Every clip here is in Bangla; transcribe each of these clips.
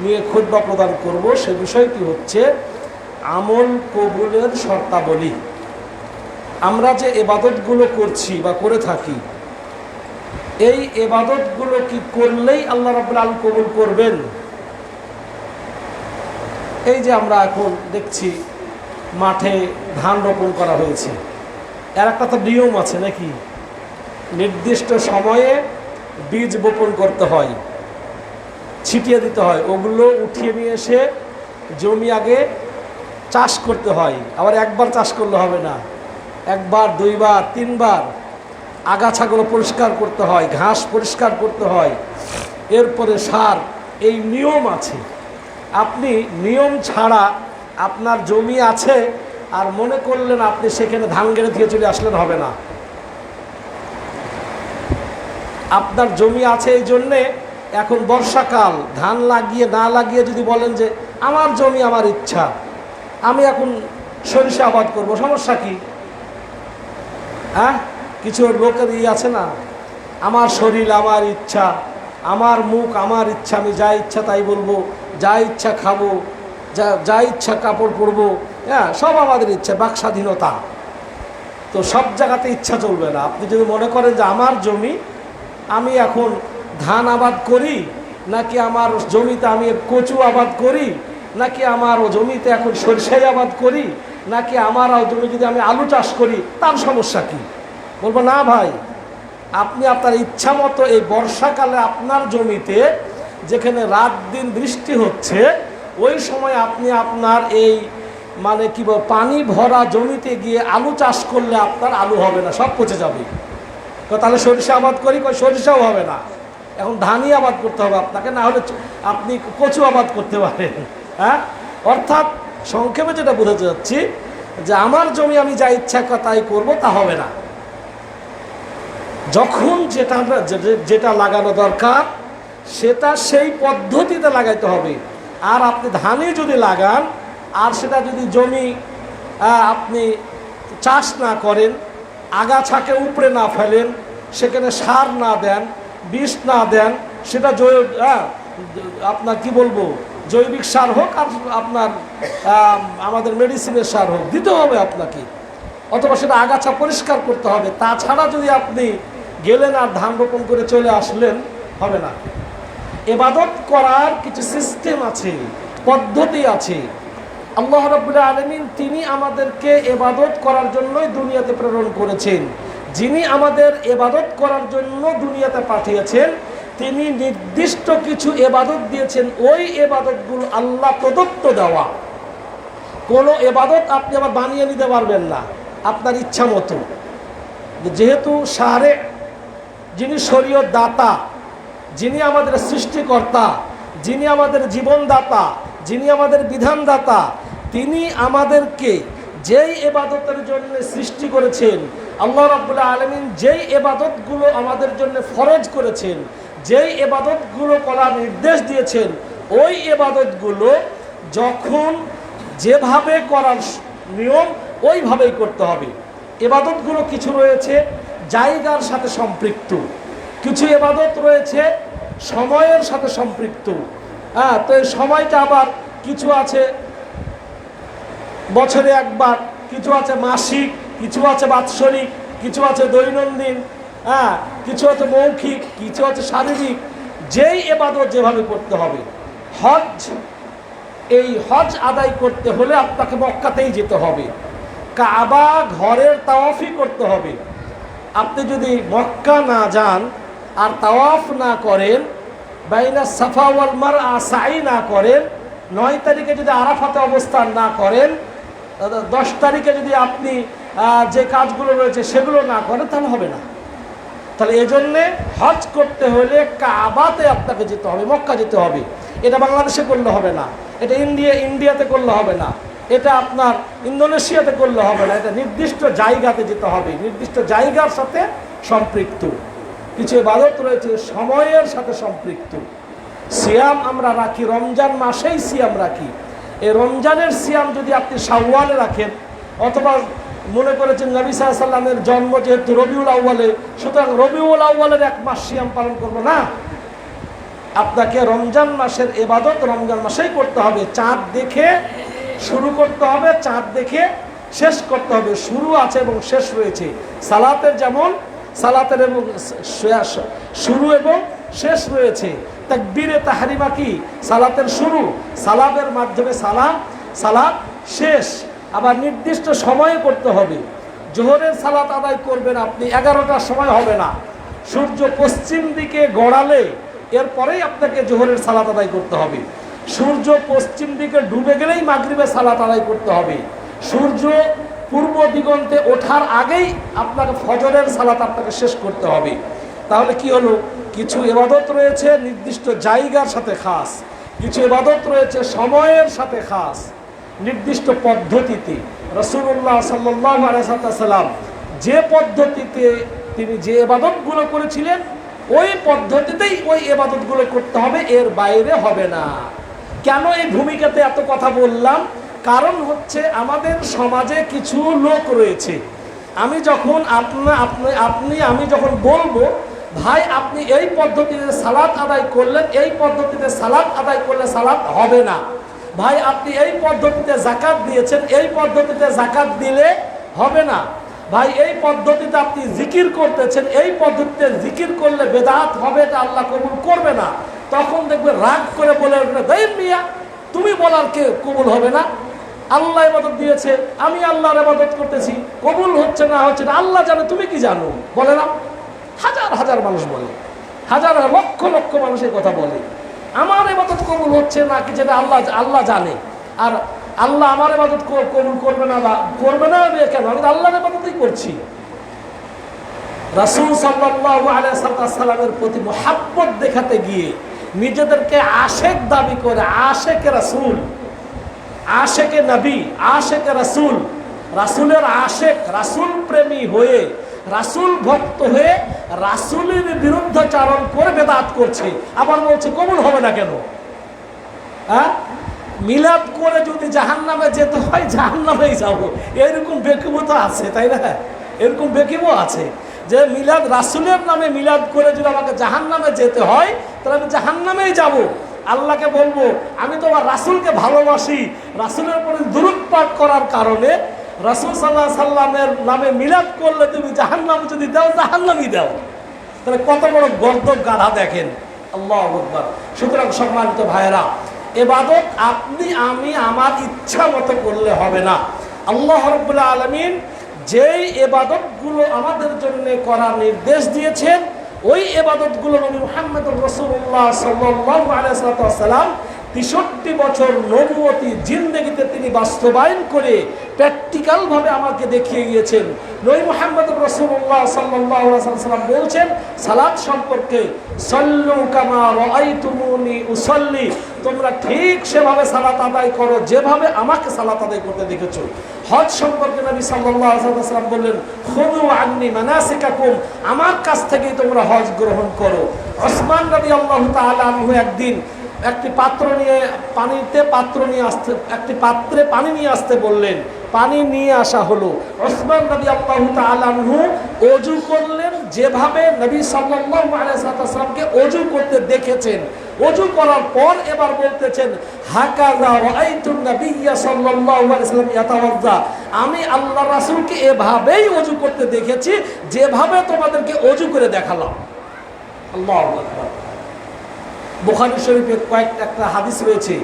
নিয়ে খুতবা প্রদান করব। সে বিষয়টি হচ্ছে আমল কবুলের শর্তাবলী। আমরা যে ইবাদতগুলো করছি বা করে থাকি, এই ইবাদতগুলো কি করলেই আল্লাহ রাব্বুল আলামিন কবুল করবেন? এই যে আমরা এখন দেখছি মাঠে ধান রোপণ করা হয়েছে, এর একটা তো নিয়ম আছে নাকি? নির্দিষ্ট সময়ে বীজ বপন করতে হয়, ছিটিয়ে দিতে হয়, ওগুলো উঠিয়ে নিয়ে এসে জমি আগে চাষ করতে হয়। আবার একবার চাষ করলে হবে না, একবার, দুইবার, তিনবার আগাছাগুলো পরিষ্কার করতে হয়, ঘাস পরিষ্কার করতে হয়, এরপরে সার। এই নিয়ম আছে। আপনি নিয়ম ছাড়া আপনার জমি আছে আর মনে করলেন আপনি সেখানে ধান গেড়ে দিয়ে চলে আসলেন, হবে না। আপনার জমি আছে এই জন্যে এখন বর্ষাকাল, ধান লাগিয়ে না লাগিয়ে যদি বলেন যে আমার জমি আমার ইচ্ছা, আমি এখন সরিষা আবাদ করব, সমস্যা কি? হ্যাঁ, কিছু লোকের আছে না, আমার শরীর আমার ইচ্ছা, আমার মুখ আমার ইচ্ছা, আমি যা ইচ্ছা তাই বলবো, যা ইচ্ছা খাবো, যা ইচ্ছা কাপড় পরবো, হ্যাঁ, সব আমাদের ইচ্ছা, বাক স্বাধীনতা। তো সব জায়গাতে ইচ্ছা চলবে না। আপনি যদি মনে করেন যে আমার জমি, আমি এখন ধান আবাদ করি, নাকি আমার জমিতে আমি কচু আবাদ করি, নাকি আমার জমিতে এখন সরষে আবাদ করি, নাকি আমার জমি যদি আমি আলু চাষ করি, তার সমস্যা কি? বলবো না ভাই, আপনি আপনার ইচ্ছা মতো এই বর্ষাকালে আপনার জমিতে যেখানে রাত দিন বৃষ্টি হচ্ছে, ওই সময় আপনি আপনার এই মানে কি বল পানি ভরা জমিতে গিয়ে আলু চাষ করলে আপনার আলু হবে না, সব পচে যাবে। তাহলে সরিষা আবাদ করি, সরিষাও হবে না, এখন ধানই আবাদ করতে হবে আপনাকে, না হলে আপনি কচু আবাদ করতে পারেন। হ্যাঁ, অর্থাৎ সংক্ষেপে যেটা বোঝাতে যাচ্ছি যে আমার জমি আমি যা ইচ্ছা তাই করব, তা হবে না। যখন যেটা লাগানো দরকার সেটা সেই পদ্ধতিতে লাগাইতে হবে। আর আপনি ধানই যদি লাগান আর সেটা যদি জমি আপনি চাষ না করেন, আগাছাকে উপড়ে না ফেলেন, সেখানে সার না দেন, বিষ না দেন, সেটা আপনার কি বলবো জৈবিক সার হোক আর আপনার আমাদের মেডিসিনের সার হোক, দিতে হবে আপনাকে, অথবা সেটা আগাছা পরিষ্কার করতে হবে। তাছাড়া যদি আপনি গেলেন আর ধান রোপণ করে চলে আসলেন, হবে না। ইবাদত করার কিছু সিস্টেম আছে, পদ্ধতি আছে। আল্লাহ রাব্বুল আলামিন তিনি আমাদেরকে ইবাদত করার জন্যই দুনিয়াতে প্রেরণ করেছেন। যিনি আমাদের ইবাদত করার জন্য দুনিয়াতে পাঠিয়েছেন, তিনি নির্দিষ্ট কিছু ইবাদত দিয়েছেন। ওই ইবাদতগুলো আল্লাহ প্রদত্ত দেওয়া। কোনো ইবাদত আপনি আবার বানিয়ে নিতে পারবেন না আপনার ইচ্ছা মতো। যেহেতু শারে, যিনি শরীয়ত দাতা, যিনি আমাদের সৃষ্টিকর্তা, যিনি আমাদের জীবনদাতা, যিনি আমাদের বিধানদাতা, তিনি আমাদেরকে যেই ইবাদতের জন্য সৃষ্টি করেছেন, আল্লাহ রাব্বুল আলামিন যেই ইবাদতগুলো আমাদের জন্য ফরজ করেছেন, যেই ইবাদতগুলো করার নির্দেশ দিয়েছেন, ওই ইবাদতগুলো যখন যেভাবে করার নিয়ম ওইভাবেই করতে হবে। ইবাদতগুলো কিছু রয়েছে জায়গার সাথে সম্পৃক্ত, কিছু ইবাদত রয়েছে সময়ের সাথে সম্পৃক্ত। হ্যাঁ, তো এই সময়টা আবার কিছু আছে বছরে একবার, কিছু আছে মাসিক, কিছু আছে বাৎসরিক, কিছু আছে দৈনন্দিন, হ্যাঁ, কিছু আছে মৌখিক, কিছু আছে শারীরিক। যেই ইবাদত যেভাবে করতে হবে। হজ, এই হজ আদায় করতে হলে আপনাকে মক্কাতেই যেতে হবে, কাবা ঘরের তাওয়াফই করতে হবে। আপনি যদি মক্কা না যান আর তাওয়াফ না করেন, বাইনা সাফা ওয়াল মারওয়া সাই না করেন, 9 তারিখে যদি আরাফাতে অবস্থান না করেন, 10 তারিখে যদি আপনি যে কাজগুলো রয়েছে সেগুলো না করেন, তাহলে হবে না। তাহলে এজন্যে হজ করতে হলে কাবাতে আপনাকে যেতে হবে, মক্কা যেতে হবে। এটা বাংলাদেশে করলে হবে না, এটা ইন্ডিয়াতে করলে হবে না, এটা আপনার ইন্দোনেশিয়াতে করলে হবে না। এটা নির্দিষ্ট জায়গাতে যেতে হবে, নির্দিষ্ট জায়গার সাথে সম্পৃক্ত। কিছু ইবাদত রয়েছে সময়ের সাথে সম্পৃক্ত। সিয়াম আমরা রাখি, রমজান মাসেই সিয়াম রাখি। এই রমজানের সিয়াম যদি আপনি শাওয়ালে রাখেন, অথবা মনে করেছেন নবী সাল্লাল্লাহু আলাইহি ওয়াসাল্লামের জন্ম যেহেতু রবিউল আউয়ালে, সুতরাং রবিউল আউয়ালের 1 মাস সিয়াম পালন করবো না, আপনাকে রমজান মাসের ইবাদত রমজান মাসেই করতে হবে। চাঁদ দেখে শুরু করতে হবে, চাঁদ দেখে শেষ করতে হবে। শুরু আছে এবং শেষ রয়েছে। সালাতের যেমন সালাতের এবং শুরু এবং শেষ রয়েছে। তাকবীরে তাহরিমা কি? সালাতের শুরু, সালাতের মাধ্যমে সালাত শেষ। আবার নির্দিষ্ট সময়ে করতে হবে। জোহরের সালাত আদায় করবেন আপনি 11টার সময় হবে না, সূর্য পশ্চিম দিকে গড়ালে এরপরেই আপনাকে জোহরের সালাত আদায় করতে হবে। সূর্য পশ্চিম দিকে ডুবে গেলেই মাগরিবের সালাত আদায় করতে হবে। সূর্য পূর্ব দিগন্তে ওঠার আগেই আপনাকে ফজরের সালাত আপনাকে শেষ করতে হবে। তাহলে কি হলো? কিছু ইবাদত রয়েছে নির্দিষ্ট জায়গার সাথে খাস, কিছু ইবাদত রয়েছে সময়ের সাথে খাস, নির্দিষ্ট পদ্ধতিতে। রাসূলুল্লাহ সাল্লাল্লাহু আলাইহি ওয়াসাল্লাম যে পদ্ধতিতে তিনি যে ইবাদতগুলো করেছিলেন ওই পদ্ধতিতেই ওই ইবাদতগুলো করতে হবে, এর বাইরে হবে না। কেন এই ভূমিকাতে এত কথা বললাম? কারণ হচ্ছে আমাদের সমাজে কিছু লোক রয়েছে, আমি যখন আমি যখন বলবো ভাই আপনি এই পদ্ধতিতে সালাত আদায় করলেন, এই পদ্ধতিতে সালাত আদায় করলে সালাত হবে না, ভাই আপনি এই পদ্ধতিতে যাকাত দিয়েছেন, এই পদ্ধতিতে যাকাত দিলে হবে না, ভাই এই পদ্ধতিতে আপনি জিকির করতেছেন, এই পদ্ধতিতে জিকির করলে বেদাত হবে, এটা আল্লাহ কবুল করবে না। তখন দেখবে রাগ করে বলে উঠবে, দেই মিয়া তুমি বলার কে কবুল হবে না? আল্লাহ ইবাদত দিয়েছে, আমি আল্লাহর ইবাদত করতেছি, কবুল হচ্ছে না হচ্ছে না আল্লাহ জানে, তুমি কি জানো? বলে না? হাজার হাজার মানুষ বলে, হাজার লক্ষ লক্ষ মানুষের কথা বলে, আমার ইবাদত কবুল হচ্ছে না কি যেটা আল্লাহ জানে। আর আল্লাহ আমার ইবাদত কবুল করবে না কেন? আমি তো আল্লাহর ইবাদতই করছি। রাসূল সাল্লাল্লাহু আলাইহি সাল্লামের প্রতি মুহাব্বত দেখাতে গিয়ে নিজেদেরকে আশেক দাবি করে, আশেকে রাসূল, আশেকে নবী, আশেকে রাসূল, রাসূলের আশেক, রাসূল প্রেমী হয়ে, রাসূল ভক্ত হয়ে রাসূলের বিরুদ্ধাচরণ করে বেদাত করছে, আবার বলছে কবুল হবে না কেন? হ্যাঁ, মিলাদ করে যদি জাহান্নামে যেতে হয় জাহান্নামেই যাবো, এরকম বেকিবও তো আছে, তাই না? এরকম বেকিবও আছে যে মিলাদ, রাসূলের নামে মিলাদ করে যদি আমাকে জাহান্নামে যেতে হয় তাহলে আমি জাহান্নামেই যাব। আল্লাহকে বলবো আমি তো আমার রাসূলকে ভালোবাসি, রাসূলের উপরে দুরূদ পাঠ করার কারণে রাসূল সাল্লাল্লাহু আলাইহি সাল্লামের নামে মিলাদ করলে তুমি জাহান্নামে যদি দাও জাহান্নামই দাও। তাহলে কত বড় গর্দব গাধা দেখেন। আল্লাহু আকবার। সুতরাং সম্মানিত ভাইয়েরা, ইবাদত আপনি আমি আমার ইচ্ছা মতো করলে হবে না। আল্লাহ রাব্বুল আলামিন যেই ইবাদতগুলো আমাদের জন্য করার নির্দেশ দিয়েছেন ওই ইবাদতগুলো নবী মুহাম্মদুর রাসূলুল্লাহ সাল্লাল্লাহু আলাইহি ওয়াসাল্লাম ৬৩ বছর নবুয়তি জিন্দেগিতে তিনি বাস্তবায়ন করে প্র্যাকটিক্যালভাবে আমাকে দেখিয়ে গিয়েছেন। নবী মুহাম্মদুর রাসূলুল্লাহ সাল্লাল্লাহু আলাইহি ওয়াসাল্লাম বলছেন সালাত সম্পর্কে, সাল্লু কামা রাআইতুমুনি উসাল্লি, তোমরা ঠিক সেভাবে সালাত আদায় করো যেভাবে আমাকে সালাত আদায় করতে দেখেছো। হজ সম্পর্কে নবী সাল্লাল্লাহু আলাইহি ওয়াসাল্লাম বললেন খুযু আন্নী মানাসিকাকুম, আমার কাছ থেকেই তোমরা হজ গ্রহণ করো। ওসমান রাদিয়াল্লাহু তাআলা আনহু একদিন একটি পাত্রে পানি নিয়ে আসতে বললেন, পানি নিয়ে আসা হলো। ওসমান রাদিয়াল্লাহু তাআলা আনহু ওযু করলেন যেভাবে নবী সাল্লাল্লাহু আলাইহি ওয়াসাল্লামকে ওযু করতে দেখেছেন। ওযু করার পর এবার বলতেছেন হাকাযা রাআইতুন নাবিয়্যা সাল্লাল্লাহু আলাইহি ওয়াসাল্লাম ইয়াতাওয়াজ্জা, আমি আল্লাহর রাসূলকে এভাবেই ওযু করতে দেখেছি যেভাবে তোমাদেরকে ওযু করে দেখালাম। আল্লাহু আকবার। বুখারী শরীফে একটা হাদিস রয়েছে,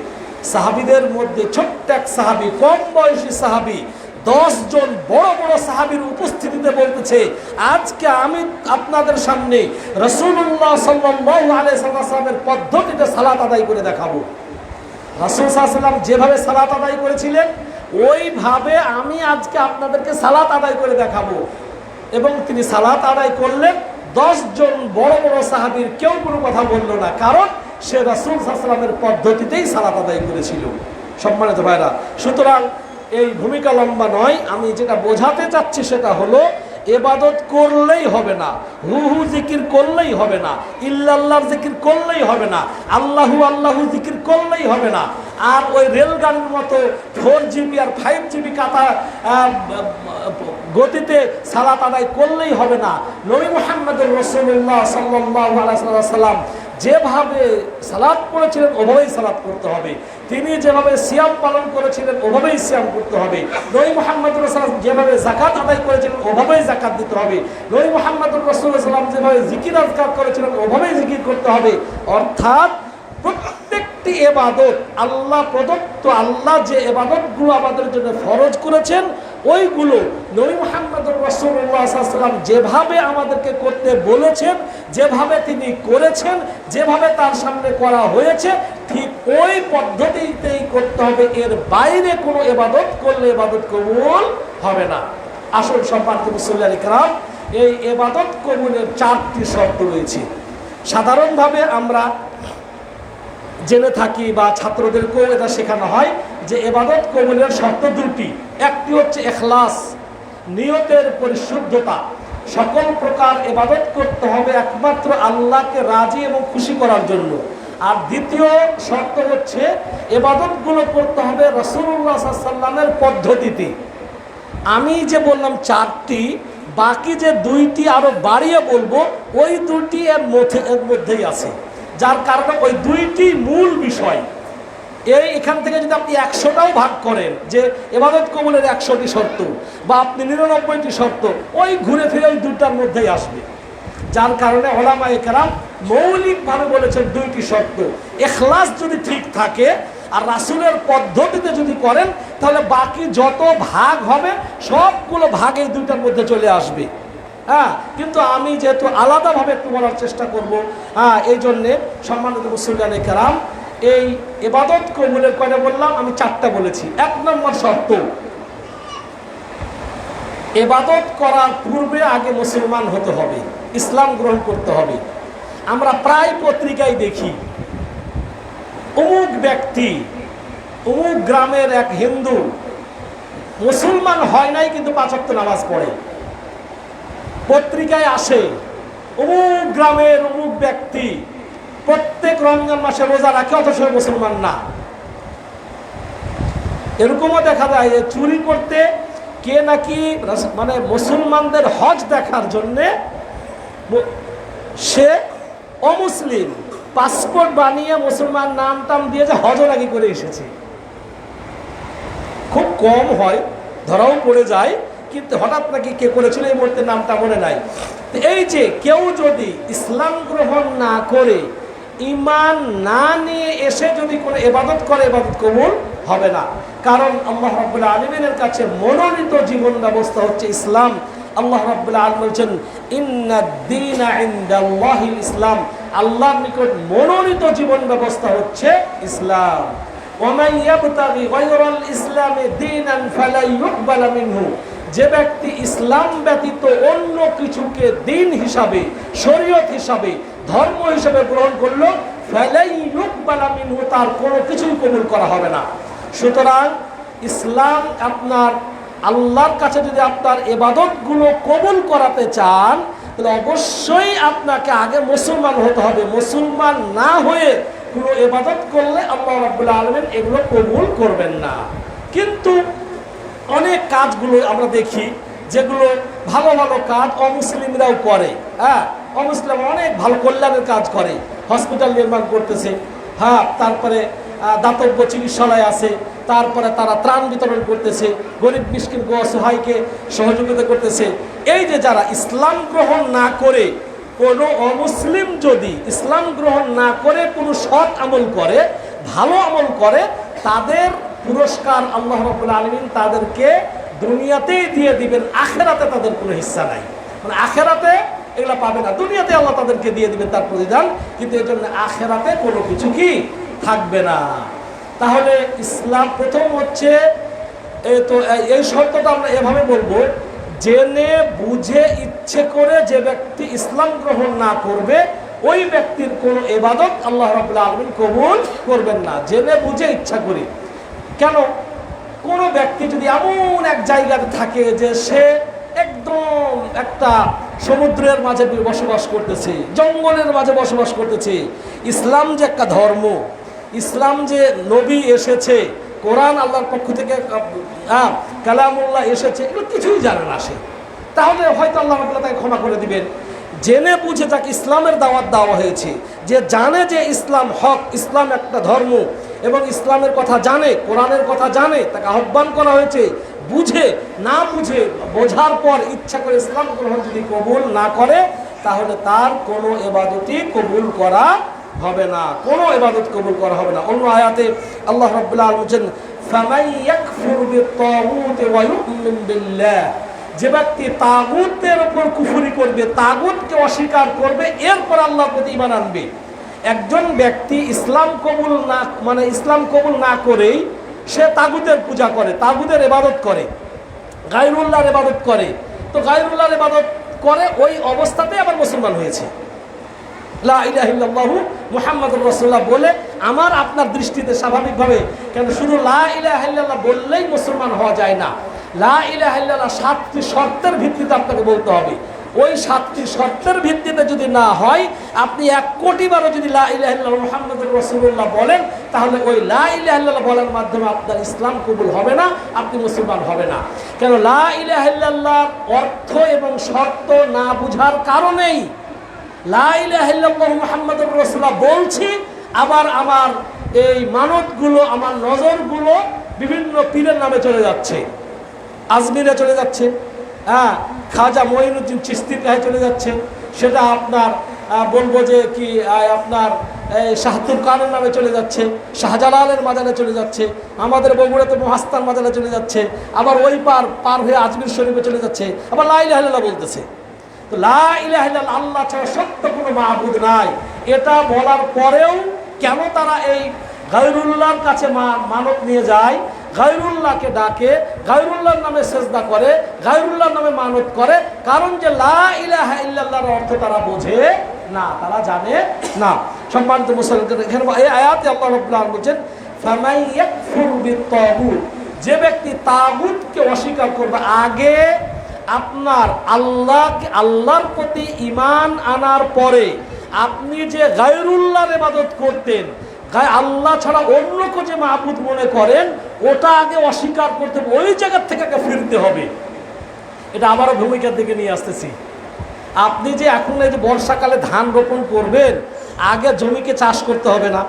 সাহাবীদের মধ্যে ছোট্ট এক সাহাবী, কম বয়সী সাহাবী, 10 জন বড় বড় সাহাবীর উপস্থিতিতে বলতেছে আজকে আমি আপনাদের সামনে রাসূলুল্লাহ সাল্লাল্লাহু আলাইহি ওয়াসাল্লামের পদ্ধতিতে সালাত আদায় করে দেখাবো। রাসূল সাল্লাল্লাহু আলাইহি ওয়াসাল্লাম যেভাবে সালাত আদায় করেছিলেন ওইভাবে আমি আজকে আপনাদেরকে সালাত আদায় করে দেখাবো। এবং তিনি সালাত আদায় করলেন। 10 জন বড় বড় সাহাবীর কেউ কোনো কথা বলল না, কারণ সে রাসূল সাল্লাল্লাহু আলাইহি ওয়াসাল্লামের পদ্ধতিতেই সালাত আদায় করেছিল। সম্মানিত ভাইরা, সুতরাং এই ভূমিকা লম্বা নয়, আমি যেটা বোঝাতে চাচ্ছি সেটা হলো ইবাদত করলেই হবে না, হু জিকির করলেই হবে না, ইল্লাল্লাহর জিকির করলেই হবে না, আল্লাহু আল্লাহু জিকির করলেই হবে না, আর ওই রেলগাড়ির মতো 4GB আর 5GB কাতা গতিতে সালাত আদায় করলেই হবে না। নবী মুহাম্মদুর রাসূলুল্লাহ সাল্লাল্লাহু আলাইহি ওয়াসাল্লাম যেভাবে সালাত পড়েছিলেন ওভাবেই সালাত করতে হবে, তিনি যেভাবে সিয়াম পালন করেছিলেন ওভাবেই সিয়াম করতে হবে, নবী মুহাম্মদুর রাসূলুল্লাহ যেভাবে যাকাত আদায় করেছিলেন ওভাবেই যাকাত দিতে হবে, নবী মুহাম্মদুর রাসূলুল্লাহ সাল্লাল্লাহু আলাইহি ওয়াসাল্লাম যেভাবে জিকির আজকার করেছিলেন ওভাবেই জিকির করতে হবে। অর্থাৎ প্রত্যেকটি ইবাদত আল্লাহ প্রদত্ত, আল্লাহ যে ইবাদতগুলো আমাদের জন্য ফরজ করেছেন ওইগুলো নবী মুহাম্মদুর রাসূলুল্লাহ সাল্লাল্লাহু আলাইহি ওয়াসাল্লাম যেভাবে আমাদেরকে করতে বলেছেন, যেভাবে তিনি করেছেন, যেভাবে তার সামনে করা হয়েছে ঠিক ওই পদ্ধতিতেই করতে হবে। এর বাইরে কোনো ইবাদত করলে ইবাদত কবুল হবে না। আসল সম্মানিত মুসল্লিয়ান ইকরাম, এই ইবাদত কবুলের 4টি শর্ত রয়েছে। সাধারণভাবে আমরা জেনে থাকি বা ছাত্রদেরকেও এটা শেখানো হয় যে ইবাদত কবুলের শর্ত 2টি। একটি হচ্ছে ইখলাস, নিয়তের পরিশুদ্ধতা। সকল প্রকার ইবাদত করতে হবে একমাত্র আল্লাহকে রাজি এবং খুশি করার জন্য। আর দ্বিতীয় শর্ত হচ্ছে ইবাদতগুলো করতে হবে রাসূলুল্লাহ সাল্লাল্লাহু আলাইহি ওয়াসাল্লামের পদ্ধতিতে। আমি যে বললাম 4টি, বাকি যে 2টি আরো বাড়িয়ে বলবো, ওই 2টি এর মধ্যেই আছে, যার কারণে ওই 2টি মূল বিষয়। এখান থেকে যদি আপনি 100টাও ভাগ করেন যে ইবাদত কবুলের 100টি শর্ত বা আপনি 99টি শর্ত, ওই ঘুরে ফিরে ওই 2টার মধ্যেই আসবে। যার কারণে উলামায়ে কেরাম মৌলিকভাবে বলেছেন 2টি শর্ত। ইখলাস যদি ঠিক থাকে আর রাসূলের পদ্ধতিতে যদি করেন তাহলে বাকি যত ভাগ হবে সবগুলো ভাগ এই 2টার মধ্যে চলে আসবে। হ্যাঁ, কিন্তু আমি যেহেতু আলাদাভাবে একটু বলার চেষ্টা করব, এই জন্যে সম্মানিত মুসলিম কেরাম, এই ইবাদত কবুলের কয়টা বললাম? আমি 4টা বলেছি। 1 নম্বর শর্ত, ইবাদত করার পূর্বে আগে মুসলমান হতে হবে, ইসলাম গ্রহণ করতে হবে। আমরা প্রায় পত্রিকায় দেখি অমুক ব্যক্তি, অমুক গ্রামের এক হিন্দু মুসলমান হয় নাই কিন্তু 5 ওয়াক্ত নামাজ পড়ে। পত্রিকায় আসে অমুক গ্রামের অমুক ব্যক্তি প্রত্যেক রমজান মাসে রোজা রাখে অথচ মুসলমান না। এরকমও দেখা যায় যে চুরি করতে কে নাকি মানে মুসলমানদের হজ দেখার জন্যে সে অমুসলিম পাসপোর্ট বানিয়ে মুসলমান নাম টাম দিয়ে যে হজও নাকি করে এসেছে। খুব কম হয়, ধরাও পড়ে যায়, কিন্তু হঠাৎ নাকি কে করেছিল এই মুহূর্তে নামটা মনে নাই। এই যে কেউ যদি ইসলাম গ্রহণ না করে, ঈমান না নিয়ে এসে যদি কোনো ইবাদত করে, ইবাদত কবুল হবে না। কারণ আল্লাহ রাব্বুল আলামিনের কাছে মনোনীত জীবন ব্যবস্থা হচ্ছে ইসলাম। আল্লাহ রাব্বুল আলামিন বলেছেন ইন্নাদ-দীনা ইনদাল্লাহিল ইসলাম, আল্লাহর নিকট মনোনীত জীবন ব্যবস্থা হচ্ছে ইসলাম। ওয়া মান ইয়াবতাগি গায়রাল ইসলামি দীনান ফালা ইউকবালা মিনহু, যে ব্যক্তি ইসলাম ব্যতীত অন্য কিছুকে দিন হিসাবে, শরীয়ত হিসাবে, ধর্ম হিসাবে গ্রহণ করলো, ফালা ইউকবালা মিনহু, তার কোনো কিছুই কবুল করা হবে না। সুতরাং ইসলাম আপনার আল্লাহর কাছে যদি আপনার ইবাদতগুলো কবুল করাতে চান তাহলে অবশ্যই আপনাকে আগে মুসলমান হতে হবে। মুসলমান না হয়ে কোনো ইবাদত করলে আল্লাহ রাব্বুল আলামিন এগুলো কবুল করবেন না। কিন্তু অনেক কাজগুলো আমরা দেখি যেগুলো ভালো ভালো কাজ অমুসলিমরাও করে। হ্যাঁ, অমুসলিম অনেক ভালো কল্যাণের কাজ করে, হসপিটাল নির্মাণ করতেছে, হ্যাঁ, তারপরে দাতব্য চিকিৎসালয় আছে, তারপরে তারা ত্রাণ বিতরণ করতেছে, গরিব মিসকিন অসহায়কে সহযোগিতা করতেছে। এই যে যারা ইসলাম গ্রহণ না করে, কোনো অমুসলিম যদি ইসলাম গ্রহণ না করে কোনো সৎ আমল করে, ভালো আমল করে, তাদের পুরস্কার আল্লাহ রাব্বুল আলামিন তাদেরকে দুনিয়াতেই দিয়ে দিবেন, আখেরাতে তাদের কোনো হিস্সা নাই। মানে আখেরাতে এগুলো পাবে না, দুনিয়াতে আল্লাহ তাদেরকে দিয়ে দিবেন তার প্রতিদান, কিন্তু এর জন্য আখেরাতে কোনো কিছু কি থাকবে না। তাহলে ইসলাম প্রথম হচ্ছে এই শর্তটা আমরা এভাবে বলবো, জেনে বুঝে ইচ্ছে করে যে ব্যক্তি ইসলাম গ্রহণ না করবে ওই ব্যক্তির কোনো ইবাদত আল্লাহ রাব্বুল আলামিন কবুল করবেন না। জেনে বুঝে ইচ্ছা করে। কেন? কোনো ব্যক্তি যদি এমন এক জায়গাতে থাকে যে সে একদম একটা সমুদ্রের মাঝে বসবাস করতেছে, জঙ্গলের মাঝে বসবাস করতেছে, ইসলাম যে একটা ধর্ম, ইসলাম যে নবী এসেছে, কোরআন আল্লাহর পক্ষ থেকে কালামুল্লাহ এসেছে, এগুলো কিছুই জানে না সে, তাহলে হয়তো আল্লাহ রাব্বুল তাকে ক্ষমা করে দিবেন। জেনে বুঝে যাকে ইসলামের দাওয়াত দেওয়া হয়েছে, যে জানে যে ইসলাম হক, ইসলাম একটা ধর্ম এবং ইসলামের কথা জানে, কোরআনের কথা জানে, তাকে আহ্বান করা হয়েছে, বুঝে না বুঝে বোঝার পর ইচ্ছা করে ইসলাম গ্রহণ যদি কবুল না করে, তাহলে তার কোনো ইবাদতই কবুল করা হবে না, কোনো ইবাদত কবুল করা হবে না। অন্য আয়াতে আল্লাহ রাব্বুল আলামিন বলেন, ফামান ইয়াকফুর বিত-তাগুতি ওয়া ইউমিন বিল্লাহ, যে ব্যক্তি তাগুতের উপর কুফরি করবে, তাগুতকে অস্বীকার করবে, এরপর আল্লাহর প্রতি ঈমান আনবে। একজন ব্যক্তি ইসলাম কবুল না, মানে ইসলাম কবুল না করেই সে তাগুতের পূজা করে, তাগুতের ইবাদত করে, গায়রুল্লাহর ইবাদত করে, তো গায়রুল্লাহর ইবাদত করে ওই অবস্থাতে আবার মুসলমান হয়েছে। লা ইলাহা ইল্লাল্লাহু মুহাম্মাদুর রাসূলুল্লাহ বলে আমার আপনার দৃষ্টিতে স্বাভাবিকভাবে, কেন শুধু লা ইলাহা ইল্লাল্লাহ বললেই মুসলমান হওয়া যায় না। লা ইলাহা ইল্লাল্লাহ 7টি শর্তের ভিত্তিতে আপনাকে বলতে হবে। ওই 7টি শর্তের ভিত্তিতে যদি না হয়, আপনি 1 কোটি বারও যদি লা ইলাহা ইল্লাল্লাহ মুহাম্মাদুর রাসূলুল্লাহ বলেন, তাহলে ওই লা ইলাহা ইল্লাল্লাহ বলার মাধ্যমে আপনার ইসলাম কবুল হবে না, আপনি মুসলমান হবে না। কেন লা ইলাহা ইল্লাল্লাহর অর্থ এবং শর্ত না বুঝার কারণেই লা ইলাহা ইল্লাল্লাহু মুহাম্মাদুর রাসূলুল্লাহ বলছি, আবার আমার এই মানতগুলো, আমার নজরগুলো বিভিন্ন পীরের নামে চলে যাচ্ছে, আজমিরে চলে যাচ্ছে, হ্যাঁ, খাজা মঈনুদ্দিন চিশতির কাছে চলে যাচ্ছে, সেটা আপনার বলবো যে কি আপনার শাহতুল কানের নামে চলে যাচ্ছে, শাহজালালের মাজারে চলে যাচ্ছে, আমাদের বগুড়াতে মহাস্তান মাজারে চলে যাচ্ছে, আবার ওই পার হয়ে আজমির শরীফে চলে যাচ্ছে, আবার লা ইলাহা ইল্লাল্লাহ বলতেছে। তো লা ইলাহা ইল্লাল্লাহ আল্লাহ ছাড়া সত্য কোনো মাবুদ নাই, এটা বলার পরেও কেন তারা এই গায়রুল্লাহর কাছে মানত নিয়ে যায়, গায়রুল্লাহকে ডাকে, গায়রুল্লাহর নামে সেজদা করে, গায়রুল্লাহর নামে মানত করে? কারণ যে লা ইলাহা ইল্লাল্লাহর অর্থ তারা বোঝে না, তারা জানে না। সম্মানিত মুসলমান, এখানে এই আয়াতে আল্লাহ রাব্বুল আলামিন বলেন, ফামান ইয়াকফুর বিত-তাগুত, যে ব্যক্তি তাগুতকে অস্বীকার করবে, আগে আপনার আল্লাহর প্রতি ঈমান আনার পরে আপনি যে গায়রুল্লাহর ইবাদত করতেন, আল্লাহ ছাড়া অন্যকে যে মাবুদ মনে করেন, ওটা আগে অস্বীকার করতে হবে, ওই জায়গার থেকে আগে ফিরতে হবে। এটা আবারও ভূমিকার দিকে নিয়ে আসতেছি। আপনি যে এখন এই যে বর্ষাকালে ধান রোপণ করবেন, আগে জমিকে চাষ করতে হবে না?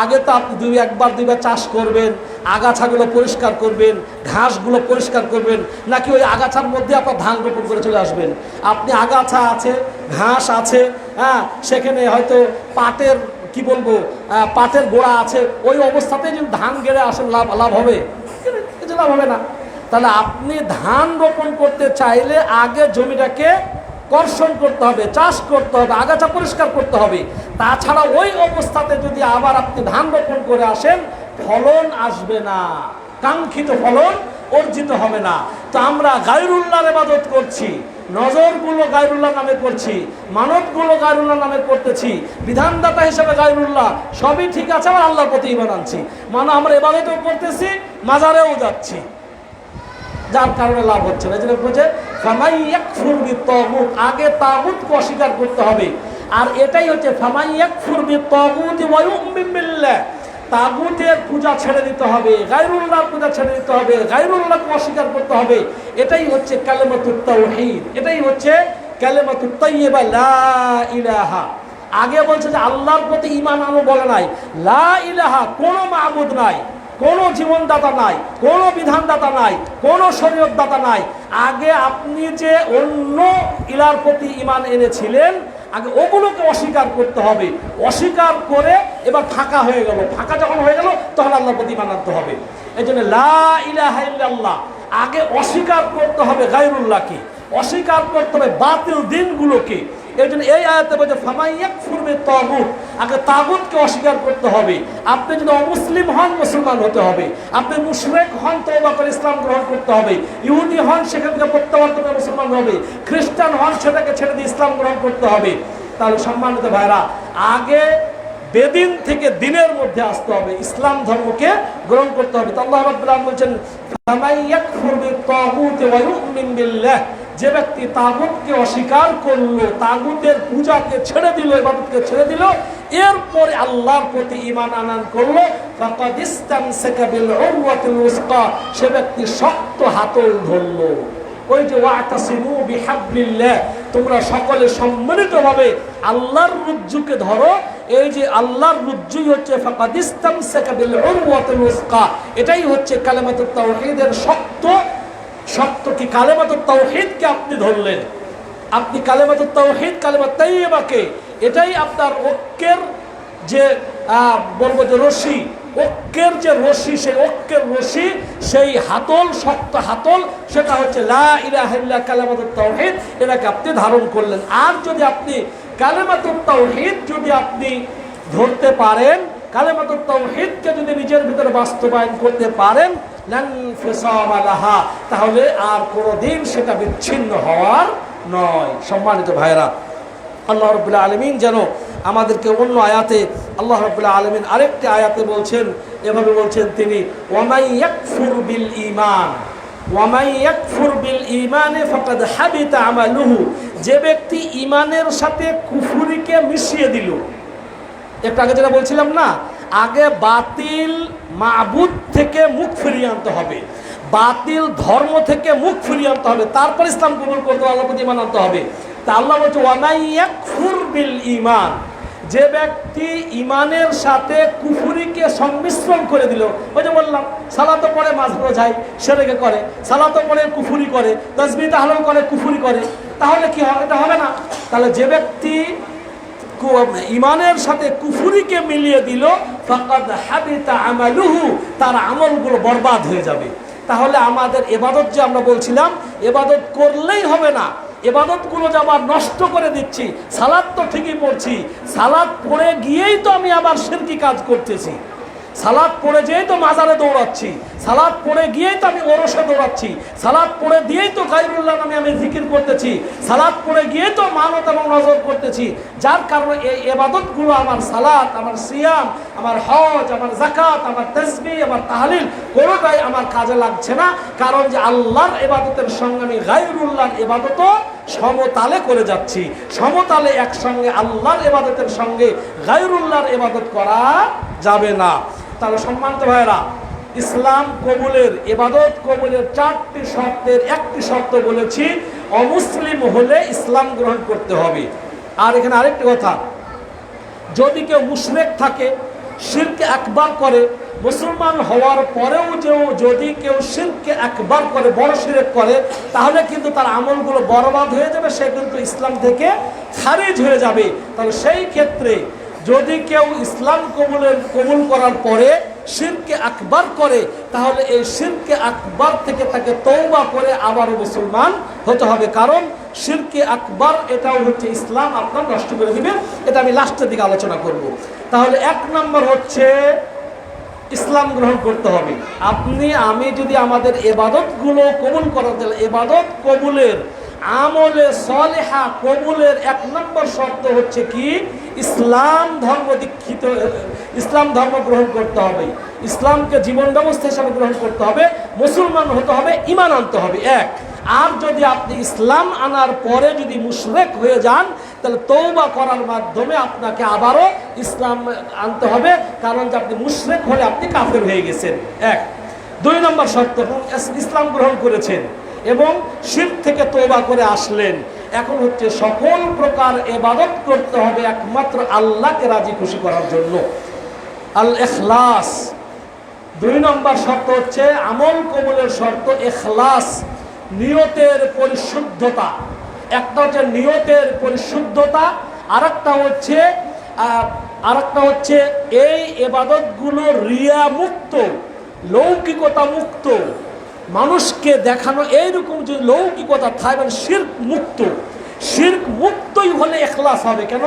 আগে তো আপনি একবার দুইবার চাষ করবেন, আগাছাগুলো পরিষ্কার করবেন, ঘাসগুলো পরিষ্কার করবেন, নাকি ওই আগাছার মধ্যে আপনার ধান রোপণ করে চলে আসবেন? আপনি আগাছা আছে, ঘাস আছে, হ্যাঁ, সেখানে হয়তো পাটের কি বলবো পাটের গোড়া আছে, ওই অবস্থাতে যদি ধান গেড়ে আসেন, লাভ হবে? কিছু লাভ হবে না। তাহলে আপনি ধান রোপণ করতে চাইলে আগে জমিটাকে কর্ষণ করতে হবে, চাষ করতে হবে, আগাছা পরিষ্কার করতে হবে। তাছাড়া ওই অবস্থাতে যদি আবার আপনি ধান রোপণ করে আসেন, ফলন আসবে না, কাঙ্ক্ষিত ফলন অর্জিত হবে না। তো আমরা গায়রুল্লাহর ইবাদত করছি, নজরগুলো গায়রুল্লাহ নামে করছি, মানতগুলো গায়রুল্লাহ নামে করতেছি, বিধানদাতা হিসেবে গায়রুল্লাহ, সবই ঠিক আছে, আবার আল্লাহর প্রতি ঈমান আনছি, মানে আমরা ইবাদতও করতেছি, মাজারেও যাচ্ছি, যার কারণে লাভ হচ্ছে না। এই জন্য বলছে ফামান ইয়াকফুর বিত-তাগুত, আগে তাগুতকে অস্বীকার করতে হবে। আর এটাই হচ্ছে ফামান ইয়াকফুর বিত-তাগুতি ওয়া ইউমিন বিল্লাহ, তাগুতের পূজা ছেড়ে দিতে হবে, গায়রুল্লাহর পূজা ছেড়ে দিতে হবে, গায়রুল্লাহকে অস্বীকার করতে হবে। এটাই হচ্ছে কালেমাতুত তাওহীদ, এটাই হচ্ছে কালেমাতুত তাইয়্যিবা, লা ইলাহা। আগে বলছে যে আল্লাহর প্রতি ঈমান আনো বলে নাই, লা ইলাহা, কোনো মাবুদ নাই, কোনো জীবনদাতা নাই, কোনো বিধানদাতা নাই, কোনো শরীয়তদাতা নাই। আগে আপনি যে অন্য ইলার প্রতি ঈমান এনেছিলেন, আগে ওগুলোকে অস্বীকার করতে হবে। অস্বীকার করে এবার ফাঁকা হয়ে গেল, ফাঁকা যখন হয়ে গেল তখন আল্লাহর প্রতি ঈমান আনতে হবে। এই জন্য লা ইলাহা ইল্লাল্লাহ, আগে অস্বীকার করতে হবে গায়রুল্লাহকে, অস্বীকার করতে হবে বাতিল দিনগুলোকে। এই জন্য এই আয়াতে বলছে ফামান ইয়াকফুর বিত-তাগুত, আগে তাগুতকে অস্বীকার করতে হবে। আপনি যদি অমুসলিম হন, মুসলমান হতে হবে। আপনি মুশরিক হন, তওবা করে ইসলাম গ্রহণ করতে হবে। ইহুদি হন, সেখান থেকে প্রত্যাবর্তন করে মুসলমান হবে। খ্রিস্টান হন, সেটাকে ছেড়ে দিয়ে ইসলাম গ্রহণ করতে হবে। তাহলে সম্মানিত ভাইরা, আগে বেদিন থেকে দিনের মধ্যে আসতে হবে, ইসলাম ধর্মকে গ্রহণ করতে হবে। তো আল্লাহ রাব্বুল আলামিন বলেন ফামান ইয়াকফুর বিত-তাগুতি ওয়া ইউমিন বিল্লাহ, যে ব্যক্তি তাগুতকে অস্বীকার করলো, তাগুতের পূজাকে ছেড়ে দিল, ইবাদতকে ছেড়ে দিল, এরপরে আল্লাহর প্রতি ঈমান আনয়ন করলো, ফাকাদ ইসতামসাকা বিল উরওয়াতিল উসকা, সে ব্যক্তি শক্ত হাতল ধরলো। ওই যে ওয়াতাসিমু বিহাবলিল্লাহ, তোমরা সকলে সম্মিলিতভাবে আল্লাহর রজ্জুকে ধরো। এই যে আল্লাহর রজ্জুই হচ্ছে ফাকাদিস্তামসাকা বিল উরওয়াতিল উসকা, এটাই হচ্ছে কালেমাতুত তাওহীদের শক্ত কি কালেমাতুত তাওহীদকে আপনি ধরলেন, আপনি কালেমাতুত তাওহীদ কালেমা তাইয়্যিবাকে, এটাই আপনার ঐক্যের যে বলবো যে রশি, ঐক্যের যে রশি, সেই ঐক্যের রশি, সেই হাতল, শক্ত হাতল, সেটা হচ্ছে লা ইলাহা ইল্লাল্লাহ কালেমাতুত তাওহীদ, এটাকে আপনি ধারণ করলেন। আর যদি আপনি কালেমাতুত তাওহীদ যদি আপনি ধরতে পারেন, কালেমাতুত তাওহীদকে যদি নিজের ভিতরে বাস্তবায়ন করতে পারেন, লান ফিসামা লাহা, তাহলে আর কোনোদিন সেটা বিচ্ছিন্ন হওয়ার নয়। সম্মানিত ভাইরা, আল্লাহ রাব্বুল আলামিন যেন আমাদেরকে অন্য আয়াতে, আল্লাহ রাব্বুল আলামিন আরেকটি আয়াতে বলছেন, এভাবে বলছেন তিনি, ওয়ামাই ইয়াকফুর বিল ঈমান, ওয়ামাই ইয়াকফুর বিল ঈমানে ফাকাদ হাবিতা আমালুহু, যে ব্যক্তি ঈমানের সাথে কুফরিকে মিশিয়ে দিল। একটু আগে যেটা বলছিলাম না, আগে বাতিল মাবুদ থেকে মুখ ফিরিয়ে আনতে হবে, বাতিল ধর্ম থেকে মুখ ফিরিয়ে আনতে হবে, তারপর ইসলাম কবুল করতে হবে, আল্লাহর প্রতি ঈমান আনতে হবে। তা আল্লাহ বলছে ওয়ামাই ইয়াকফুর বিল ঈমান, যে ব্যক্তি ঈমানের সাথে কুফরিকে সংমিশ্রণ করে দিল। ওই যে বললাম, সালাতও পড়ে মাঝ বোঝায় শিরকে করে, সালাতও পড়ে কুফরি করে, তাসবিহ তাহলিল করে কুফরি করে, তাহলে কি হবে? এটা হবে না। তাহলে যে ব্যক্তি ঈমানের সাথে কুফরিকে মিলিয়ে দিল, ফাকাদ হাবিতা আমালুহু, তার আমলগুলো বরবাদ হয়ে যাবে। তাহলে আমাদের ইবাদত যে আমরা বলছিলাম, ইবাদত করলেই হবে না, ইবাদতগুলো যে আবার নষ্ট করে দিচ্ছি। সালাত তো ঠিকই পড়ছি, সালাত পড়ে গিয়েই তো আমি আবার শিরকি কাজ করতেছি, সালাত পড়ে যেই তো মাজারে দৌড়াচ্ছি, সালাত পড়ে গিয়েই তো আমি ওরসে দৌড়াচ্ছি, সালাত পড়ে দিয়েই তো গায়রুল্লাহ নামে আমি জিকির করতেছি, সালাত পড়ে গিয়েই তো মানত এবং নজর করতেছি। যার কারণে এই ইবাদতগুলো, আমার সালাত, আমার সিয়াম, আমার হজ, আমার যাকাত, আমার তাসবিহ, আমার তাহলিল, কোনোটাই আমার কাজে লাগছে না। কারণ যে আল্লাহর ইবাদতের সঙ্গে আমি গায়রুল্লাহর ইবাদতও সমতালে করে যাচ্ছি। সমতালে একসঙ্গে আল্লাহর ইবাদতের সঙ্গে গায়রুল্লাহর ইবাদত করা যাবে না। তাহলে সম্মানিত ভাইরা, ইসলাম কবুলের, ইবাদত কবুলের 4টি শর্তের একটি শর্ত বলেছি, অমুসলিম হলে ইসলাম গ্রহণ করতে হবে। আর এখানে আরেকটি কথা, যদি কেউ মুশরিক থাকে, শিরকে আকবার করে, মুসলমান হওয়ার পরেও যদি কেউ শিরকে আকবার করে, বড় শিরক করে, তাহলে কিন্তু তার আমলগুলো বরবাদ হয়ে যাবে, সে কিন্তু ইসলাম থেকে খারিজ হয়ে যাবে। তাহলে সেই ক্ষেত্রে যদি কেউ ইসলাম কবুল করার পরে শিরকে আকবার করে, তাহলে এই শিরকে আকবার থেকে তাকে তওবা করে আবারও মুসলমান হতে হবে। কারণ শিরকে আকবার এটাও হচ্ছে ইসলাম আপনার নষ্ট করে দিবে, এটা আমি লাস্টের দিকে আলোচনা করব। তাহলে 1 নম্বর হচ্ছে ইসলাম গ্রহণ করতে হবে। আমি যদি আমাদের ইবাদতগুলো কবুল করা যায়, ইবাদত কবুলের, আমলে সলেহা কবুলের 1 নম্বর শর্ত হচ্ছে কি, ইসলাম ধর্ম দীক্ষিত, ইসলাম ধর্ম গ্রহণ করতে হবে, ইসলামকে জীবন ব্যবস্থা হিসাবে গ্রহণ করতে হবে, মুসলমান হতে হবে, ঈমান আনতে হবে 1। আর যদি আপনি ইসলাম আনার পরে যদি মুশরিক হয়ে যান, তাহলে তওবা করার মাধ্যমে আপনাকে আবারও ইসলাম আনতে হবে, কারণ যে আপনি মুশরিক হলে আপনি কাফের হয়ে গেছেন 1। 2 নম্বর শর্ত, ইসলাম গ্রহণ করেছেন এবং শিরক থেকে তওবা করে আসলেন, এখন হচ্ছে সকল প্রকার ইবাদত করতে হবে একমাত্র আল্লাহকে রাজি খুশি করার জন্য, আল ইখলাস। 2 নম্বর শর্ত হচ্ছে আমল কবুলের শর্ত ইখলাস, নিয়তের পরিশুদ্ধতা। একটা হচ্ছে নিয়তের পরিশুদ্ধতা, আরেকটা হচ্ছে এই ইবাদতগুলো রিয়া মুক্ত, লৌকিকতা মুক্ত, মানুষকে দেখানো এইরকম যদি লৌকিকতা থাকে, মানে শিরক মুক্ত। শিরক মুক্তই হলে ইখলাস হবে। কেন?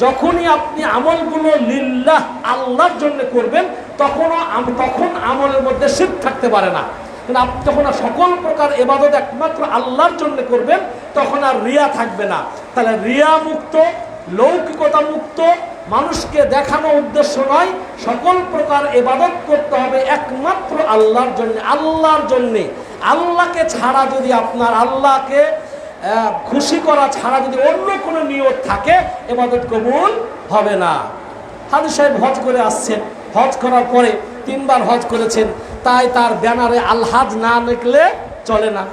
যখনই আপনি আমলগুলো লিল্লাহ, আল্লাহর জন্য করবেন, তখন আমলের মধ্যে শিরক থাকতে পারে না। কিন্তু আপনি যখন সকল প্রকার ইবাদত একমাত্র আল্লাহর জন্য করবেন, তখন আর রিয়া থাকবে না। তাহলে রিয়া মুক্ত, লৌকিকতা মুক্ত, মানুষকে দেখানো উদ্দেশ্য নয়, সকল প্রকার ইবাদত করতে হবে একমাত্র আল্লাহর জন্য। আল্লাহর জন্যে, আল্লাহকে ছাড়া যদি আপনার, আল্লাহকে খুশি করা ছাড়া যদি অন্য কোনো নিয়ত থাকে, ইবাদত কবুল হবে না। হাজী সাহেব হজ করে আসছেন, হজ করার পরে 3 বার হজ করেছেন, তাই তার ব্যানারে আলহাজ না লিখলে চলে না।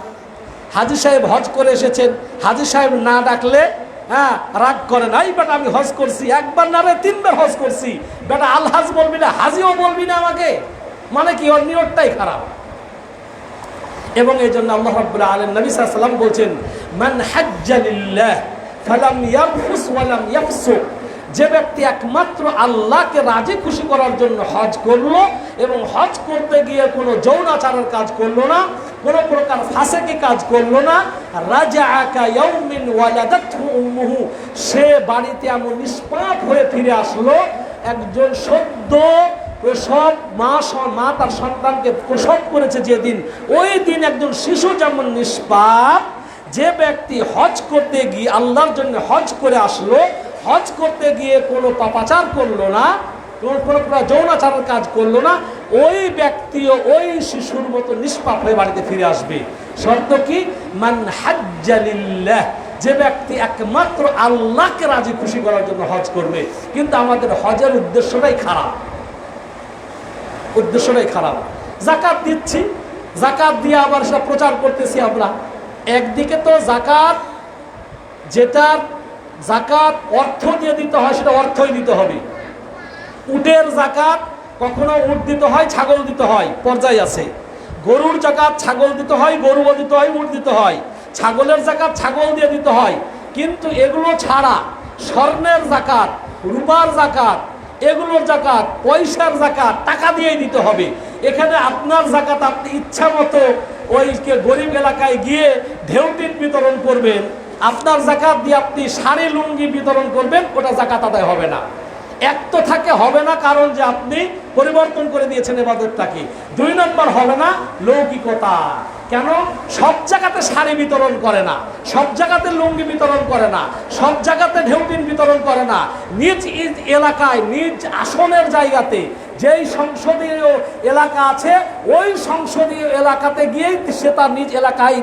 হাজী সাহেব হজ করে এসেছেন, হাজী সাহেব না ডাকলে রাগ করে না, এই বেটা আমি হজ করছি, একবার না রে 3 বার হজ করছি, বেটা আলহাজ বলবি না, হাজিও বলবি না আমাকে, মানে কি ওর নিয়তটাই খারাপ। এবং এই জন্য আল্লাহ রাব্বুল আলামিন নবী সাল্লাল্লাহু আলাইহি ওয়াসাল্লাম বলছেন, মান হাজ্জা লিল্লাহ ফালাম ইয়ারফুস ওয়া লাম ইয়াফসুক, যে ব্যক্তি একমাত্র আল্লাহকে রাজি খুশি করার জন্য হজ করলো এবং হজ করতে গিয়ে কোনো যৌনাচারের কাজ করলো না, কোনো প্রকার ফাসেকি কাজ করলো না, রাজাআ কা ইয়াউমিন ওয়ালাদাতহু উম্মুহু, সে বাড়িতে এমন নিষ্পাপ হয়ে ফিরে আসলো একজন সদ্য প্রসব মা তার সন্তানকে প্রসব করেছে যেদিন, ওই দিন একজন শিশু যেমন নিষ্পাপ, যে ব্যক্তি হজ করতে গিয়ে আল্লাহর জন্য হজ করে আসলো, হজ করতে গিয়ে কোনো পাপাচার করলো না, কোনো যৌনাচারের কাজ করলো না, ওই ব্যক্তিও ওই শিশুর মতো নিষ্পাপ হয়ে বাড়িতে ফিরে আসবে। শর্ত কি? মান হাজ্জা লিল্লাহ, যে ব্যক্তি একমাত্র আল্লাহকে রাজি খুশি করার জন্য হজ করবে। কিন্তু আমাদের হজের উদ্দেশ্যটাই খারাপ, উদ্দেশ্যটাই খারাপ। যাকাত দিচ্ছি, যাকাত দিয়ে আবার সেটা প্রচার করতেছি আমরা। একদিকে তো যাকাত, যেটা যাকাত অর্থ দিয়ে দিতে হয় সেটা অর্থই দিতে হবে। উটের যাকাত কখনো উট দিতে হয়, ছাগল দিতে হয়, পর্যায় আছে। গরুর যাকাত ছাগল দিতে হয়, গরুও দিতে হয়, উট দিতে হয়। ছাগলের যাকাত ছাগল দিয়ে দিতে হয়। কিন্তু এগুলো ছাড়া স্বর্ণের যাকাত, রূপার যাকাত, এগুলোর যাকাত, পয়সার যাকাত টাকা দিয়েই দিতে হবে। এখানে আপনার যাকাত আপনি ইচ্ছা মতো ওই গরিব এলাকায় গিয়ে ঢেউটিন বিতরণ করবেন, আপনার যাকাত দিয়ে আপনি শাড়ি লুঙ্গি বিতরণ করবেন, ওটা যাকাত আদায় হবে না। এক তো থাকে হবে না, কারণ যে আপনি পরিবর্তন করে দিয়েছেন ইবাদতটাকে। 2 নম্বর হবে না লৌকিকতা। কেন? সব জায়গাতে শাড়ি বিতরণ করে না, সব জায়গাতে লুঙ্গি বিতরণ করে না, সব জায়গাতে ঢেউটিন বিতরণ করে না। নিজ এলাকায়, নিজ আসনের জায়গাতে যেই সংসদীয় এলাকা আছে, ওই সংসদীয় এলাকাতে গিয়েই সে তার নিজ এলাকায়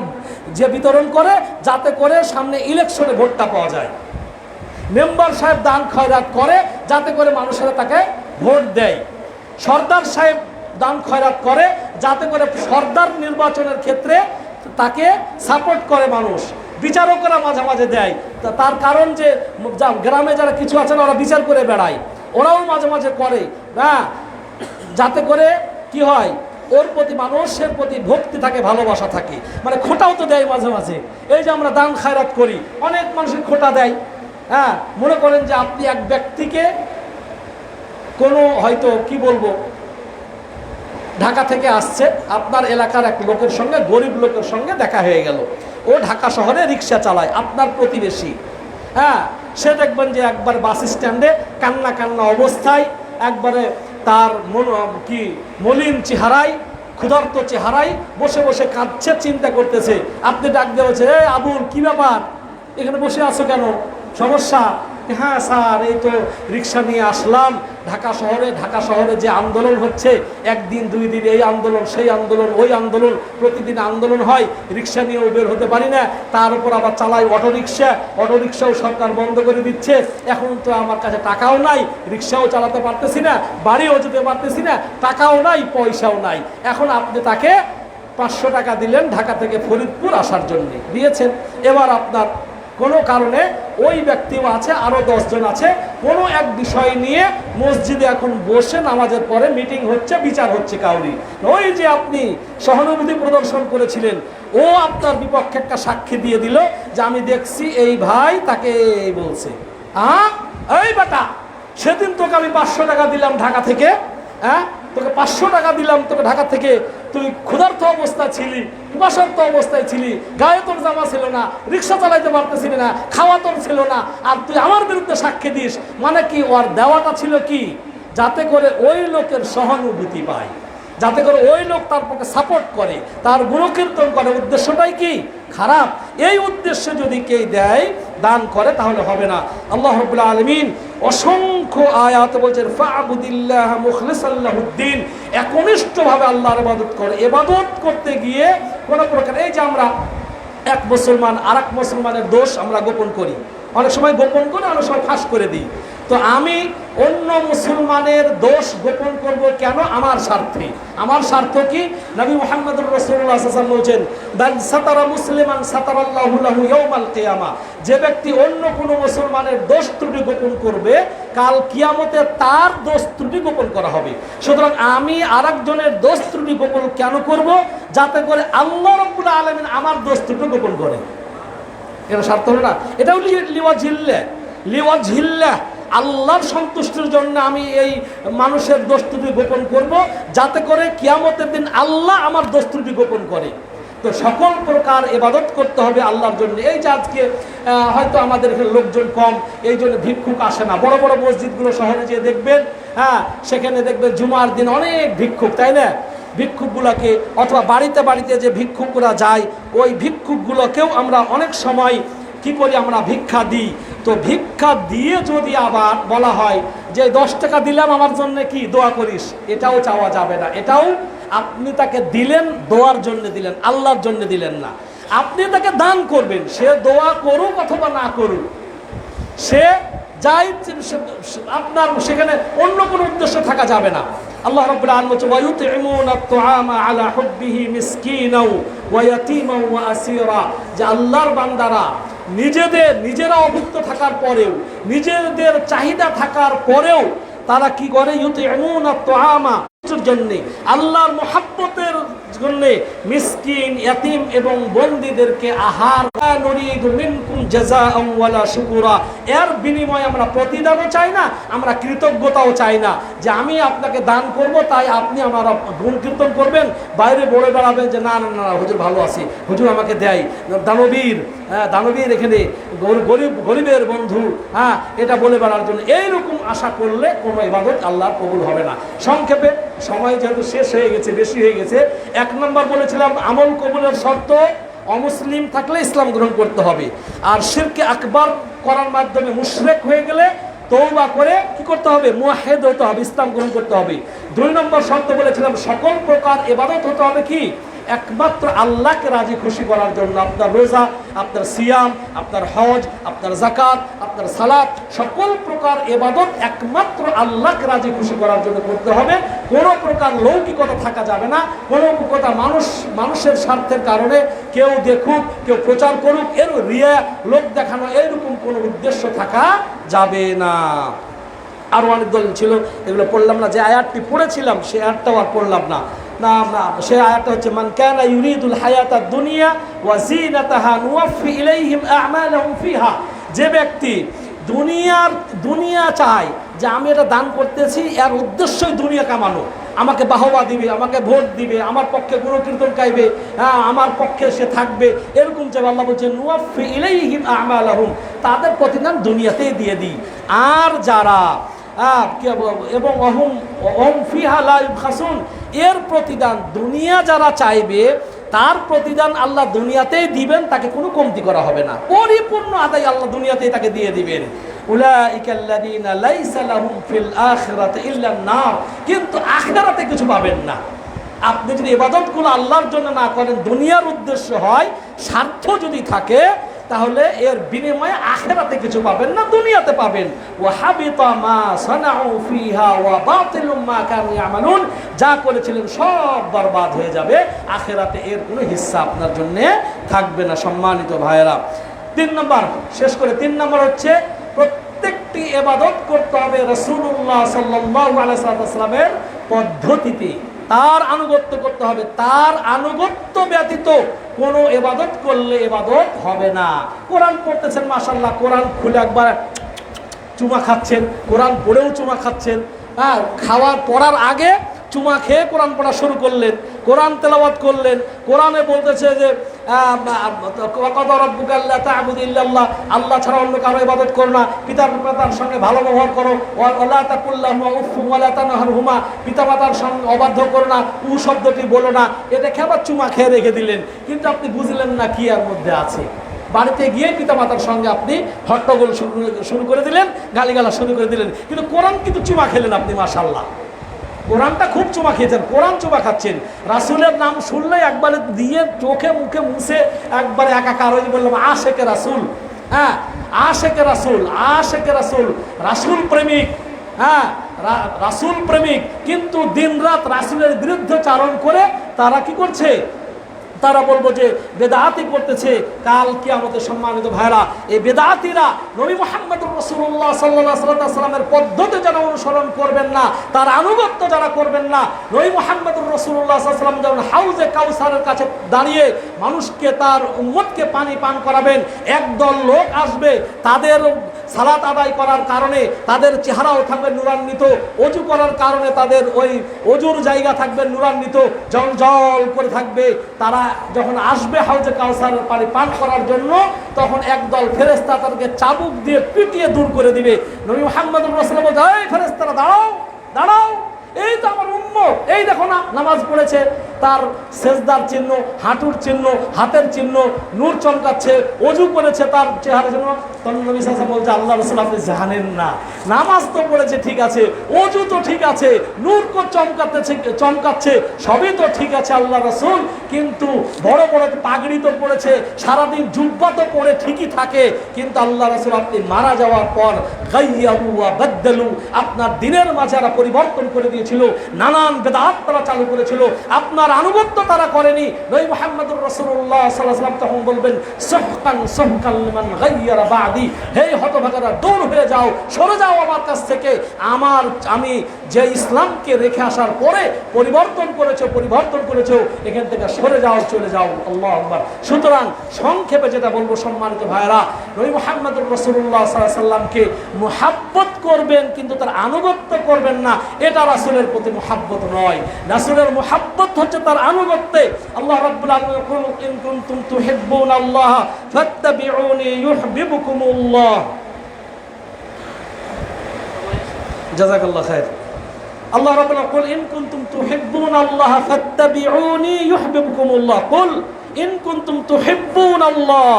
যে বিতরণ করে, যাতে করে সামনে ইলেকশনে ভোটটা পাওয়া যায়। মেম্বার সাহেব দান খয়রাত করে যাতে করে মানুষেরা তাকে ভোট দেয়। সর্দার সাহেব দান খয়রাত করে যাতে করে সর্দার নির্বাচনের ক্ষেত্রে তাকে সাপোর্ট করে মানুষ। বিচারকরা মাঝে মাঝে দেয়, তার কারণ যে গ্রামে যারা কিছু আছে না, ওরা বিচার করে বেড়ায়, ওরাও মাঝে মাঝে করে, যাতে করে কি হয়, ওর প্রতি মানুষের প্রতি ভক্তি থাকে, ভালোবাসা থাকে। মানে খোটাও তো দেয় মাঝে মাঝে। এই যে আমরা দান খয়রাত করি, অনেক মানুষের খোটা দেয়। মনে করেন যে আপনি এক ব্যক্তিকে কোনো হয়তো কি বলবো ঢাকা থেকে আসছে, আপনার এলাকার এক লোকের সঙ্গে, গরিব লোকের সঙ্গে দেখা হয়ে গেল। ও ঢাকা শহরে রিক্সা চালায়, আপনার প্রতিবেশী। সে দেখবেন যে একবার বাস স্ট্যান্ডে কান্না কান্না অবস্থায়, একবারে তার মলিন চেহারায়, ক্ষুধার্ত চেহারায় বসে বসে কাঁদছে, চিন্তা করতেছে। আপনি ডাক দিয়ে বলছে, আবুল কি ব্যাপার, এখানে বসে আছো কেন, সমস্যা? হ্যাঁ স্যার, এই তো রিক্সা নিয়ে আসলাম ঢাকা শহরে যে আন্দোলন হচ্ছে, 1 দিন 2 দিন এই আন্দোলন, সেই আন্দোলন, ওই আন্দোলন, প্রতিদিন আন্দোলন হয়, রিক্সা নিয়েও বের হতে পারি না, তার উপর আবার চালাই অটোরিক্সাও সরকার বন্ধ করে দিচ্ছে। এখন তো আমার কাছে টাকাও নাই, রিক্সাও চালাতে পারতেছি না, বাড়িও যেতে পারতেছি না, টাকাও নাই, পয়সাও নাই। এখন আপনি তাকে 500 টাকা দিলেন ঢাকা থেকে ফরিদপুর আসার জন্য, দিয়েছেন। এবার আপনার কোনো কারণে ওই ব্যক্তিও আছে, আরও 10 জন আছে, কোনো এক বিষয় নিয়ে মসজিদে এখন বসে নামাজের পরে মিটিং হচ্ছে, বিচার হচ্ছে কাউরি। ওই যে আপনি সহানুভূতি প্রদর্শন করেছিলেন, ও আপনার বিপক্ষে একটা সাক্ষী দিয়ে দিল যে আমি দেখছি এই ভাই তাকে বলছে, এই বেটা সেদিন তোকে আমি 500 টাকা দিলাম ঢাকা থেকে, তোকে 500 টাকা দিলাম, তোকে ঢাকা থেকে, তুই ক্ষুধার্ত অবস্থায় ছিলি, পিপাসার্ত অবস্থায় ছিলি, গায়ে তোর জামা ছিল না, রিক্সা চালাইতে পারতেছিলি না, খাওয়া তোর ছিল না, আর তুই আমার বিরুদ্ধে সাক্ষী দিস। মানে কি, ওর দেওয়াটা ছিল কি, যাতে করে ওই লোকের সহানুভূতি পায়, যাতে করে ওই লোক তার পক্ষে সাপোর্ট করে, তার গুণকীর্তন করে। উদ্দেশ্যটাই কি? খারাপ। এই উদ্দেশ্যে যদি কেউ দেয়, দান করে, তাহলে হবে না। আল্লাহ রাব্বুল আলামিন অসংখ্য আয়াত বলছেন, ফা'বুদিল্লাহ মুখলিসাল লাহুদ্দিন, একনিষ্ঠভাবে আল্লাহর ইবাদত করে। ইবাদত করতে গিয়ে কোনো প্রকার, এই যে আমরা এক মুসলমান আর এক মুসলমানের দোষ আমরা গোপন করি, অনেক সময় গোপন করে, অনেক সময় ফাঁস করে দিই। তো আমি অন্য মুসলমানের দোষ গোপন করব কেন? আমার স্বার্থে। আমার স্বার্থ কি? নবী মুহাম্মদুর রাসূলুল্লাহ সাল্লাল্লাহু আলাইহি ওয়াসাল্লাম বলেছেন, মান সাতারা মুসলিমান সাতারাল্লাহু লাহু ইয়াউমাল কিয়ামা, যে ব্যক্তি অন্য কোনো মুসলমানের দোষ ত্রুটি গোপন করবে, কাল কিয়ামতে তার দোষ ত্রুটি গোপন করা হবে। সুতরাং আমি আরেকজনের দোষ ত্রুটি গোপন কেন করব? যাতে করে আল্লাহ রাব্বুল আলামিন আমার দোষ ত্রুটি গোপন করে। এটা স্বার্থ হলো না? এটাও লিওয়াজহিল্লাহ, আল্লাহর সন্তুষ্টির জন্য আমি এই মানুষের দোষ ত্রুটি গোপন করব, যাতে করে কিয়ামতের দিন আল্লাহ আমার দোষ ত্রুটি গোপন করে। তো সকল প্রকার ইবাদত করতে হবে আল্লাহর জন্য। এই যে আজকে হয়তো আমাদের এখানে লোকজন কম, এই জন্য ভিক্ষুক আসে না। বড় বড় মসজিদগুলো শহরে যেয়ে দেখবেন, সেখানে দেখবেন জুমার দিন অনেক ভিক্ষুক, তাই না? ভিক্ষুকগুলোকে, অথবা বাড়িতে বাড়িতে যে ভিক্ষুকরা যায়, ওই ভিক্ষুকগুলোকেও আমরা অনেক সময় কি করি, আমরা ভিক্ষা দিই। তো ভিক্ষা দিয়ে যদি আবার বলা হয় যে 10 টাকা দিলাম আমার জন্য কি দোয়া করিস, এটাও চাওয়া যাবে না। এটাও আপনি তাকে দিলেন দোয়ার জন্য দিলেন, আল্লাহর জন্য দিলেন না। আপনি তাকে দান করবেন, সে দোয়া করুক অথবা না করুক, সে যাই, আপনার সেখানে অন্য কোনো উদ্দেশ্য থাকা যাবে না। আল্লাহ রাব্বুল আলামিন বলেন, ওয়া ইউতিমুনা আত-তুআমা আলা হুব্বিহি মিসকিনাও ওয়া ইয়াতীমান ওয়া আসীরা, যে আল্লাহর বান্দারা নিজেরা অভুক্ত থাকার পরেও, নিজেদের চাহিদা থাকার পরেও তারা কি করে? ইউতিমুনা আত-তুআমা, জন্য আল্লাহর মুহাব্বতের জন্য মিসকিন, ইয়াতীম এবং বন্দীদেরকে আহার। নুরিদু মিনকুম জাযাআন ওয়ালা শুকুরা, এর বিনিময়ে আমরা প্রতিদানও চাই না, আমরা কৃতজ্ঞতাও চাই না যে আমি আপনাকে দান করব তাই আপনি আমার গুণ কীর্তন করবেন, বাইরে বলে বেড়াবেন যে না না না হুজুর ভালো আছি, হুজুর আমাকে দেয়, দানবীর এখানে গরিবের বন্ধু, এটা বলে বেড়ার জন্য। এইরকম আশা করলে কোনো ইবাদত আল্লাহর কবুল হবে না। সংক্ষেপে সময় যেহেতু শেষ হয়ে গেছে, বেশি হয়ে গেছে, 1 নম্বর বলেছিলাম আমল কবুলের শর্ত, অমুসলিম থাকলে ইসলাম গ্রহণ করতে হবে। আর শিরকে আকবার করার মাধ্যমে মুশরিক হয়ে গেলে তওবা করে কি করতে হবে? মুওয়াহহিদ হতে হবে, ইসলাম গ্রহণ করতে হবে। 2 নম্বর শর্ত বলেছিলাম সকল প্রকার ইবাদত হতে হবে কি? একমাত্র আল্লাহকে রাজি খুশি করার জন্য। আপনার রোজা, আপনার সিয়াম, আপনার হজ, আপনার যাকাত, আপনার সালাত, সকল প্রকার ইবাদত একমাত্র আল্লাহকে রাজি খুশি করার জন্য করতে হবে। কোনো প্রকার লৌকিকতা থাকা যাবে না, কোনো প্রকার মানুষের স্বার্থের কারণে কেউ দেখুক, কেউ প্রচার করুক, এর রিয়া, লোক দেখানো, এরকম কোনো উদ্দেশ্য থাকা যাবে না। আরও অনেক দলিল ছিল, এগুলো পড়লাম না। যে আয়াতটি পড়েছিলাম সে আয়াতটাও আর পড়লাম না। সে আয়াতটা হচ্ছে, মান কানা ইউরিদুল হায়াতাদ দুনিয়া ওয়া যিনাতাহা নুওয়াফি ইলাইহিম আ'মালাহুম ফিহা, যে ব্যক্তি দুনিয়া চায়, যে আমি এটা দান করতেছি, এর উদ্দেশ্যই দুনিয়া কামানো, আমাকে বাহবা দিবে, আমাকে ভোট দিবে, আমার পক্ষে গুণকীর্তন গাইবে, আমার পক্ষে সে থাকবে, এরকম যে আল্লাহ বলছেন নুওয়াফি ইলাইহিম আ'মালাহুম, তাদের প্রতিদান দুনিয়াতেই দিয়ে দিই। আর যারা এবং অহুম ফিহা লা ইউবখাসুন, এর প্রতিদান দুনিয়া যারা চাইবে তার প্রতিদান আল্লাহ দুনিয়াতেই দিবেন, তাকে কোনো কমতি করা হবে না, পরিপূর্ণ আদায় আল্লাহ দুনিয়াতেই তাকে দিয়ে দিবেন। উলাইকাল্লাযীনা লাইসা লাহুম ফিল আখিরাতি ইল্লান নার, কিন্তু আখিরাতে কিছু পাবেন না। আপনি যদি ইবাদতগুলো আল্লাহর জন্য না করেন, দুনিয়ার উদ্দেশ্য হয়, স্বার্থ যদি থাকে, তাহলে এর বিনিময়ে আখিরাতে কিছু পাবেন না, দুনিয়াতে পাবেন। ওয়া হাবিতা মা সানাউ ফিহা ওয়া বাতিলুম মা কানু ইয়ামালুন, যা করেছিলেন সব বরবাদ হয়ে যাবে, আখিরাতে এর কোনো হিস্সা আপনার জন্য থাকবে না। সম্মানিত ভাইয়েরা, 3 নম্বর শেষ করে, 3 নম্বর হচ্ছে প্রত্যেকটি ইবাদত করতে হবে রাসূলুল্লাহ সাল্লাল্লাহু আলাইহি ওয়াসাল্লামের পদ্ধতিতে, তার আনুগত্য করতে হবে। তার আনুগত্য ব্যতীত কোনো ইবাদত করলে ইবাদত হবে না। কোরআন পড়তেছেন, মাশাআল্লাহ, কোরআন খুলে একবার চুমা খাচ্ছেন, কোরআন পড়েও চুমা খাচ্ছেন, পড়ার আগে চুমা খেয়ে কোরআন পড়া শুরু করলেন, কোরআন তেলাওয়াত করলেন। কোরআনে বলতেছে যে ওয়াকাদা রাব্বুকা আল্লা তা'বুদু ইল্লাল্লাহ, আল্লাহ ছাড়া অন্য কারো ইবাদত করো না, পিতামাতার সঙ্গে ভালো ব্যবহার করো, ওয়ালা তাকুল লাহুমা উফফুন ওয়ালা তানহারহুমা, পিতামাতার সঙ্গে অবাধ্য করো না, উ শব্দটি বলো না। এটা খেয়ে চুমা খেয়ে রেখে দিলেন, কিন্তু আপনি বুঝলেন না কি এর মধ্যে আছে। বাড়িতে গিয়ে পিতামাতার সঙ্গে আপনি হট্টগোল শুরু করে দিলেন, গালিগালা শুরু করে দিলেন, কিন্তু কোরআন কিন্তু চুমা খেলেন আপনি। মাশাআল্লাহ, কোরআনটা খুব চুমা খেয়েছেন, কোরআন চুমা খাচ্ছেন। রাসূলের নাম শুনলেই একবারে দিয়ে চোখে মুখে মুছে একবারে একাকার হয়ে বললাম আশেকে রাসূল। আশেকে রাসূল, আশেকে রাসূল, রাসূল প্রেমিক, হ্যাঁ রাসূল প্রেমিক, কিন্তু দিনরাত রাসূলের বিরুদ্ধে চারণ করে তারা কি করছে? তারা বলবো যে বেদাতি করতেছে। কাল কিয়ামতে সম্মানিত ভাইরা, এই বেদাতিরা নবী মুহাম্মদুর রাসূলুল্লাহ সাল্লাল্লাহু আলাইহি ওয়াসাল্লামের পদ্ধতি যারা অনুসরণ করবেন না, তার আনুগত্য যারা করবেন না, নবী মুহাম্মদুর রাসূলুল্লাহ সাল্লাল্লাহু আলাইহি ওয়াসাল্লাম যেমন হাউজে কাউসারের কাছে দাঁড়িয়ে মানুষকে, তার উম্মতকে পানি পান করাবেন, একদল লোক আসবে, তাদের সালাত আদায় করার কারণে তাদের চেহারাও থাকবে নূরান্বিত, ওযু করার কারণে তাদের ওই ওযুর জায়গা থাকবে নূরান্বিত, জল করে থাকবে। তারা যখন আসবে হাউজে কাউসারের পানি পান করার জন্য, তখন একদল ফেরেশতা তাদেরকে চাবুক দিয়ে পিটিয়ে দূর করে দিবে। নবী মুহাম্মদুর রাসূলুল্লাহ বলেন, এই ফেরেশতারা দাঁড়াও, দাঁড়াও, এই তো আমার উম্মত, এই দেখো না নামাজ পড়েছে, তার সেজদার চিহ্ন, হাঁটুর চিহ্ন, হাতের চিহ্ন, নূর চমকাচ্ছে, ওযু করেছে, তার চেহারা জন্য। তখন নবী সাল্লাল্লাহু আলাইহি ওয়াসাল্লাম বলছে, আল্লাহ রাসূল আপনি জানেন না, নামাজ তো পড়েছে ঠিক আছে, ওযু তো ঠিক আছে, নূর কো চমকাচ্ছে, সবই তো ঠিক আছে আল্লাহ রাসূল, কিন্তু বড় বড় পাগড়ি তো পড়েছে, সারাদিন জুব্বা তো পরে ঠিকই থাকে, কিন্তু আল্লাহ রাসূল আপনি মারা যাওয়ার পর গায়্যারু ওয়া বাদদালু, আপনার দিনের মাঝে যারা পরিবর্তন করে দিয়েছিল, নানান বেদাত তারা চালু করেছিল, আপনার আনুগত্য তারা করেনি। নবী মুহাম্মদুর রাসূলুল্লাহ সাল্লাল্লাহু আলাইহি ওয়াসাল্লাম তখন বলবেন, সুহকান সুহকান লিমান গায়্যারা বাদি, হে হতভাগারা দূর হয়ে যাও, সরে যাও আমার কাছ থেকে, আমি যে ইসলামকে রেখে আসার পরে পরিবর্তন করেছো, এখান থেকে সরে যাও, চলে যাও। আল্লাহু আকবার। সুতরাং সংক্ষেপে যেটা বলবো সম্মানিত ভাইরা, নবী মুহাম্মদুর রাসূলুল্লাহ সাল্লাল্লাহু আলাইহি ওয়াসাল্লামকে মুহাব্বত করবেন, কিন্তু তার আনুগত্য করবেন না, এটা রাসূলের প্রতি মুহাব্বত নয়। রাসূলের মুহাব্বত হচ্ছে তার আনুগত্যে। আল্লাহ রাব্বুল আলামিন বলেন, ইন কুনতুম তুহিব্বুনাল্লাহ ফাত্তাবিউনি ইউহিব্বুকুমুল্লাহ। জাযাকাল্লাহু খাইর। আল্লাহ রাব্বুল আলামিন বলেন, ইন কুনতুম তুহিব্বুনাল্লাহ ফাত্তাবিউনি ইউহিব্বুকুমুল্লাহ। কুল ইন কুনতুম তুহিব্বুনাল্লাহ,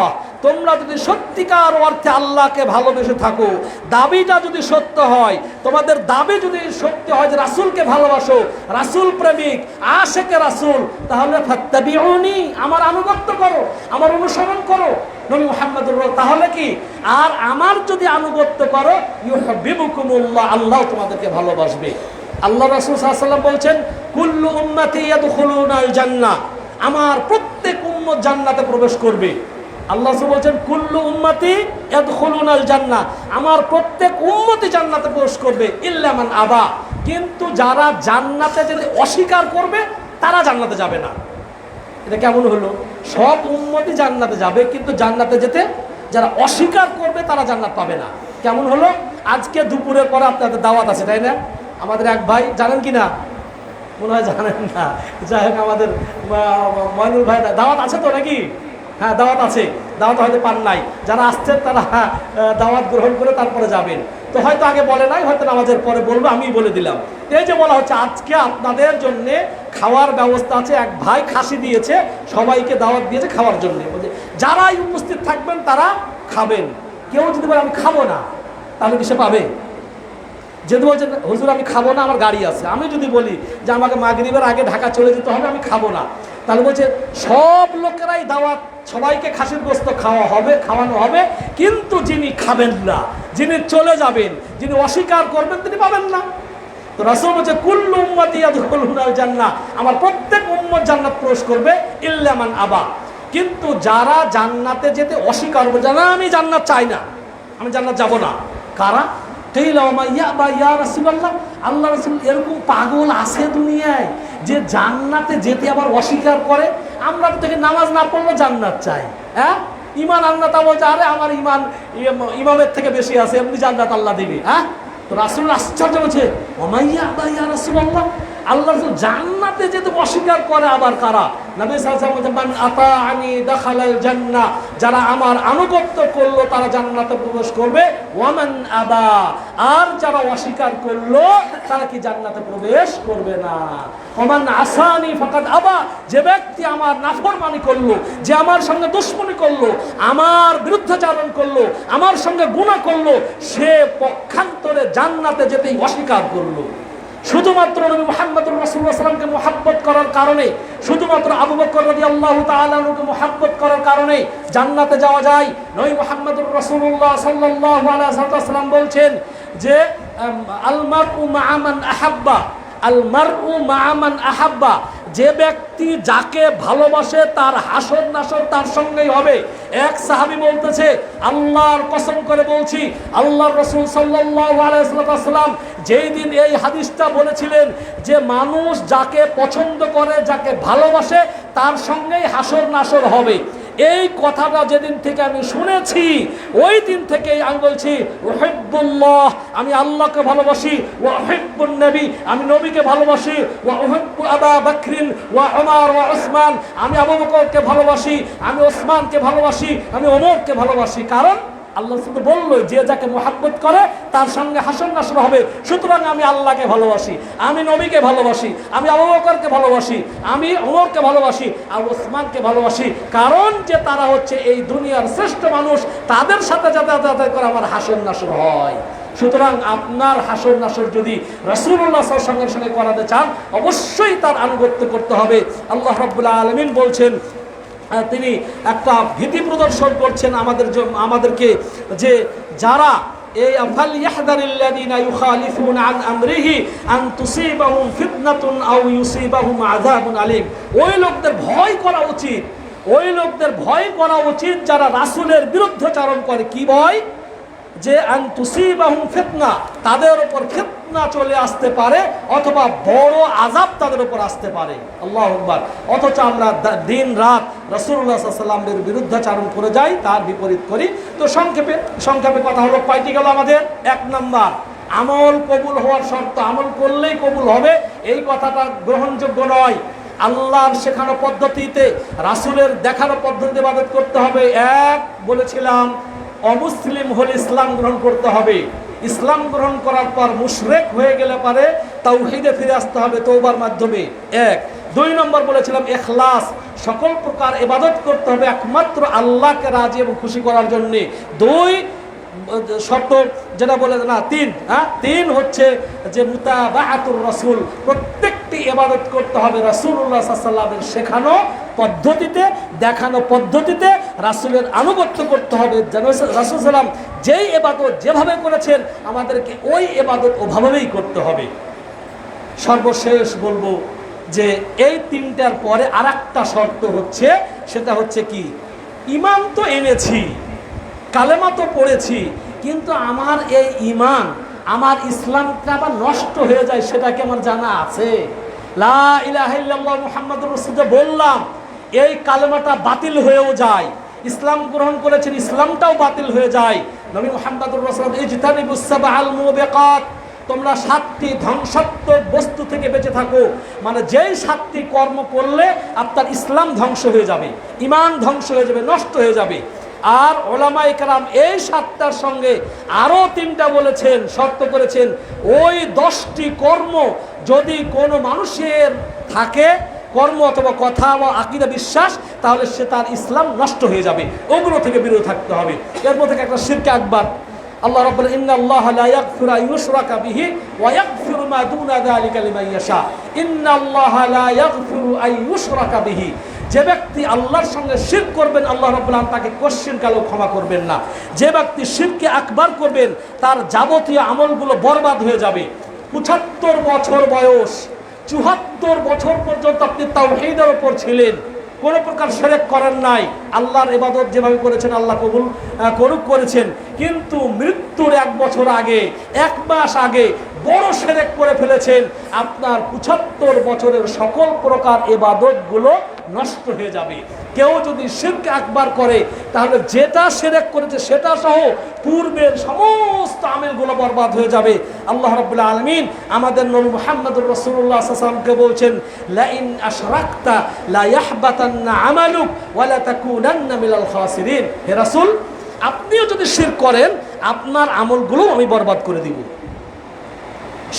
তোমরা যদি সত্যিকার অর্থে আল্লাহকে ভালোবেসে থাকো, দাবিটা যদি সত্য হয়, তোমাদের দাবি যদি সত্যি হয় যে রাসূলকে ভালোবাসো, রাসূল প্রেমিক, আশেকে রাসূল, তাহলে ফাত্তাবিউনি, আমার আনুগত্য করো, আমার অনুসরণ করো নবী মুহাম্মদুর। তাহলে কি, আর আমার যদি আনুগত্য করো, ইউহিব্বুকুমুল্লাহ, আল্লাহ তোমাদেরকে ভালোবাসবে। আল্লাহ রাসূল সাল্লাল্লাহু আলাইহি ওয়াসাল্লাম বলছেন, কুল্লু উম্মতি ইয়াদখুলুনাল জান্নাহ, আমার প্রত্যেক উম্মত জান্নাতে প্রবেশ করবে। আল্লাহ বলছেন, কুল্লু উম্মতি ইয়াদখুলুনাল জান্নাহ, আমার প্রত্যেক উম্মতি জান্নাতে প্রবেশ করবে, ইল্লা মান আবা, কিন্তু যারা জান্নাতে যেতে অস্বীকার করবে তারা জান্নাতে যাবে না। এটা কেমন হলো? সব উম্মতি জান্নাতে যাবে, কিন্তু জান্নাতে যেতে যারা অস্বীকার করবে তারা জান্নাত পাবে না। কেমন হলো? আজকে দুপুরের পরে আপনাদের দাওয়াত আছে, তাই না? আমাদের এক ভাই, জানেন কি না? মনে হয় জানেন না। যাই হোক, আমাদের ময়নুল ভাই, দাওয়াত আছে তো নাকি? হ্যাঁ, দাওয়াত আছে। দাওয়াত হয়তো পান নাই, যারা আসছেন তারা দাওয়াত গ্রহণ করে তারপরে যাবেন। তো হয়তো আগে বলে নাই, হয়তো নামাজের পরে বলবো, আমি বলে দিলাম। এই যে বলা হচ্ছে, আজকে আপনাদের জন্য খাওয়ার ব্যবস্থা আছে। এক ভাই খাসি দিয়েছে, সবাইকে দাওয়াত দিয়েছে খাওয়ার জন্য। যারাই উপস্থিত থাকবেন তারা খাবেন। কেউ যদি বলে আমি খাবো না, তাহলে কি সে পাবে? যদি বলছেন হুজুর আমি খাবো না, আমার গাড়ি আছে, আমি যদি বলি যে আমাকে মাগরিবের আগে ঢাকা চলে যেতে হবে, আমি খাবো না, তাহলে বলছে সব লোকেরাই দাওয়াত, সবাইকে খাসির গোশত খাওয়ানো হবে, কিন্তু যিনি খাবেন না, যিনি চলে যাবেন, যিনি অস্বীকার করবেন, তিনি পাবেন না। তো রাসূল বলছে, কুল্লু উম্মতি ইয়াদখুলুনাল জান্নাহ, আমার প্রত্যেক উম্মত জান্নাত প্রবেশ করবে, ইল্লা মান আবা, কিন্তু যারা জান্নাতে যেতে অস্বীকার করবে, জানা আমি জান্নাত চাই না, আমি জান্নাত যাব না, কারা? আল্লাহ রাসূল, এরকম পাগল আছে দুনিয়ায় যে জান্নাতে যেতে আবার অস্বীকার করে? আমরা থেকে নামাজ না পড়লে জান্নাত চাই, হ্যাঁ, ইমান আল্লাহ তা বলছে, আরে আমার ইমান ইমামের থেকে বেশি আছে, এমনি জান্নাত আল্লাহ দিবে। হ্যাঁ, তো রাসূল আশ্চর্য হচ্ছে, রাসূলুল্লাহ, আল্লাহ রাসূল জান্নাতে যেতে অস্বীকার করে আবার কারা? নবী সাল্লাল্লাহু আলাইহি ওয়াসাল্লাম বলেন, মান আতাআনি দাখালাল জান্নাহ, যারা আমার আনুগত্য করলো তারা জান্নাতে প্রবেশ করবে, ওয়া মান আবা, আর যারা অস্বীকার করলো তারা কি জান্নাতে প্রবেশ করবে না। ওয়া মান আসানি ফাকাদ আবা, যে ব্যক্তি আমার নাফরমানি করলো, যে আমার সঙ্গে দুশমনি করলো, আমার বিরুদ্ধাচরণ করলো, আমার সঙ্গে গুনাহ করলো, সে পক্ষান্তরে জান্নাতে যেতেই অস্বীকার করলো। শুধুমাত্র নবী মুহাম্মদুর রাসূলুল্লাহ সাল্লামকে মুহাব্বত করার কারণে, শুধুমাত্র আবু বকর রাদিয়াল্লাহু তাআলা আনহুকে মুহাব্বত করার কারণে জান্নাতে যাওয়া যায়। নবী মুহাম্মদুর রাসূলুল্লাহ সাল্লাল্লাহু আলাইহি ওয়াসাল্লাম বলছেন যে আল মারউ মা'a মান আহাব্বা, আল মারউ মা'a মান আহাব্বা, যে ব্যক্তি যাকে ভালোবাসে তার হাসর নাসর তার সঙ্গেই হবে। এক সাহাবী বলতেছে, আল্লাহর কসম করে বলছি, আল্লাহর রাসূল সাল্লাল্লাহু আলাইহি ওয়াসাল্লাম যেই দিন এই হাদিসটা বলেছিলেন যে মানুষ যাকে পছন্দ করে, যাকে ভালোবাসে তার সঙ্গেই হাসর নাসর হবে, এই কথাটা যেদিন থেকে আমি শুনেছি ওই দিন থেকেই আমি বলছি উহিব্বুল্লাহ, আমি আল্লাহকে ভালোবাসি, ওয়া উহিব্বুন নবী, আমি নবীকে ভালোবাসি, ওয়া উহিব্বু আবা বকরিন ওয়া উমর ওয়া উসমান, আমি আবু বকরকে ভালোবাসি, আমি ওসমানকে ভালোবাসি, আমি ওমরকে ভালোবাসি। কারণ আল্লাহ শুধু বললো যে যাকে মুহাব্বত করে তার সঙ্গে হাসর নাসর হবে। সুতরাং আমি আল্লাহকে ভালোবাসি, আমি নবীকে ভালোবাসি, আমি আবু বকরকে ভালোবাসি, আমি ওমরকে ভালোবাসি, আর ওসমানকে ভালোবাসি। কারণ যে তারা হচ্ছে এই দুনিয়ার শ্রেষ্ঠ মানুষ, তাদের সাথে যাতায়াত করে আমার হাসর নাসর হয়। সুতরাং আপনার হাসর নাসর যদি রাসূলুল্লাহ সাল্লাল্লাহু আলাইহি ওয়াসাল্লামের সঙ্গে করাতে চান, অবশ্যই তার আনুগত্য করতে হবে। আল্লাহ রাব্বুল আলামিন বলছেন, তিনি একটা ভীতি প্রদর্শন করছেন আমাদেরকে, যে যারা এই ফালইয়াহযারিল্লাযীনা ইউখালিফুনা আন আমরিহি আন তুসিবাহুম ফিতনাতুন আও ইউসিবাহুম আযাবুন আলীম, ওই লোকদের ভয় করা উচিত, ওই লোকদের ভয় করা উচিত যারা রাসূলের বিরুদ্ধাচরণ করে। কি ভয়? যে আন তুসিবাহুম ফিতনা, তাদের উপর ফিতনা চলে আসতে পারে, অথবা বড় আযাব তাদের উপর আসতে পারে। আল্লাহু আকবার। অথচ আমরা দিন রাত রাসূলুল্লাহ সাল্লাল্লাহু আলাইহি ওয়াসাল্লামের বিরুদ্ধাচরণ করে যাই, তার বিপরীত করি। তো সংক্ষেপে কথা হলো, কয়টি গেল আমাদের? 1 নাম্বার, আমল কবুল হওয়ার শর্ত, আমল করলেই কবুল হবে এই কথাটা গ্রহণযোগ্য নয়। আল্লাহর শেখানো পদ্ধতিতে, রাসূলের দেখানো পদ্ধতিতে ইবাদত করতে হবে। বলেছিলাম অমুসলিম হলে ইসলাম গ্রহণ করতে হবে, ইসলাম গ্রহণ করার পর মুশরিক হয়ে গেলে পারে তাওহীদে ফিরে আসতে হবে তওবার মাধ্যমে। 2 নম্বর বলেছিলাম ইখলাস, সকল প্রকার ইবাদত করতে হবে একমাত্র আল্লাহকে রাজি এবং খুশি করার জন্য। 2 শর্ত যেটা বলে না, 3 হচ্ছে যে মুতাবাআতুর রাসূল, প্রত্যেকটি ইবাদত করতে হবে রাসূলুল্লাহ সাল্লাল্লাহু আলাইহি ওয়াসাল্লামের শেখানো পদ্ধতিতে, দেখানো পদ্ধতিতে রাসূলের আনুগত্য করতে হবে। যেন রাসূল সাল্লাম যেই ইবাদত যেভাবে করেছেন আমাদেরকে ওই ইবাদত ওভাবেই করতে হবে। সর্বশেষ বলবো যে এই 3টার পরে আরেকটা শর্ত হচ্ছে, সেটা হচ্ছে কি, ঈমান তো এনেছি, কালেমা তো পড়েছি, কিন্তু আমার এই ঈমান, আমার ইসলামটা আবার নষ্ট হয়ে যায়, সেটা কি আমার জানা আছে? লা ইলাহা ইল্লাল্লাহ মুহাম্মাদুর রাসূলুল্লাহ বললাম, এই কালেমাটা বাতিল হয়েও যায়। ইসলাম গ্রহণ করেছেন, ইসলামটাও বাতিল হয়ে যায়। নবী মুহাম্মদুর রাসূলুল্লাহ ইজতানিবুস সাবআল মুবিকাত, তোমরা 7টি ধ্বংসাত্মক বস্তু থেকে বেঁচে থাকো। মানে যেই 7টি কর্ম করলে আপনার ইসলাম ধ্বংস হয়ে যাবে, ঈমান ধ্বংস হয়ে যাবে, নষ্ট হয়ে যাবে। আর ওলামায়ে কেরাম এই 7টার সঙ্গে আরও 3টা বলেছেন, শর্ত করেছেন, ওই 10টি কর্ম যদি কোনো মানুষের থাকে, কর্ম অথবা কথা বা আকীদা বিশ্বাস, তাহলে সে তার ইসলাম নষ্ট হয়ে যাবে, ওগুলো থেকে বিরত থাকতে হবে। এর মধ্যে একটা শিরকে আকবার। আল্লাহ রাব্বুল ইন্নাল্লাহা লা ইয়াগফিরু আন ইউশরাকা বিহি ওয়া ইয়াগফিরু মা দুনা যালিকা লিমান ইয়াশা। ইন্নাল্লাহা লা ইয়াগফিরু আন ইউশরাকা বিহি, যে ব্যক্তি আল্লাহর সঙ্গে শিরক করবেন আল্লাহ রাব্বুল আলামিন তাকে কোশ্চেন কালেও ক্ষমা করবেন না। যে ব্যক্তি শিরকে আকবার করবেন তার যাবতীয় আমলগুলো বরবাদ হয়ে যাবে। 75 বছর বয়স, 74 বছর পর্যন্ত আপনি তাওহীদের উপর ছিলেন, কোনো প্রকার শিরক করেন নাই, আল্লাহর ইবাদত যেভাবে করেছেন আল্লাহ কবুল করেছেন, কিন্তু মৃত্যুর 1 বছর আগে, 1 মাস আগে বড় শিরক করে ফেলেছেন, আপনার 75 বছরের সকল প্রকার ইবাদতগুলো নষ্ট হয়ে যাবে। কেউ যদি শিরক আকবার করে তাহলে যেটা শিরক করেছে সেটা সহ পূর্বের সমস্ত আমলগুলো বরবাদ হয়ে যাবে। আল্লাহ রাব্বুল আলামিন আমাদের নবী মুহাম্মদুর রাসূলুল্লাহ সাল্লাল্লাহু আলাইহি ওয়াসাল্লামকে বলছেন, লা ইন আশরাকতা লা ইয়াহবাতান্না আমালুক ওয়া লা তাকুনান্না মিনাল খাসিরিন। হে রাসূল, আপনিও যদি শিরক করেন আপনার আমলগুলো আমি বরবাদ করে দিব।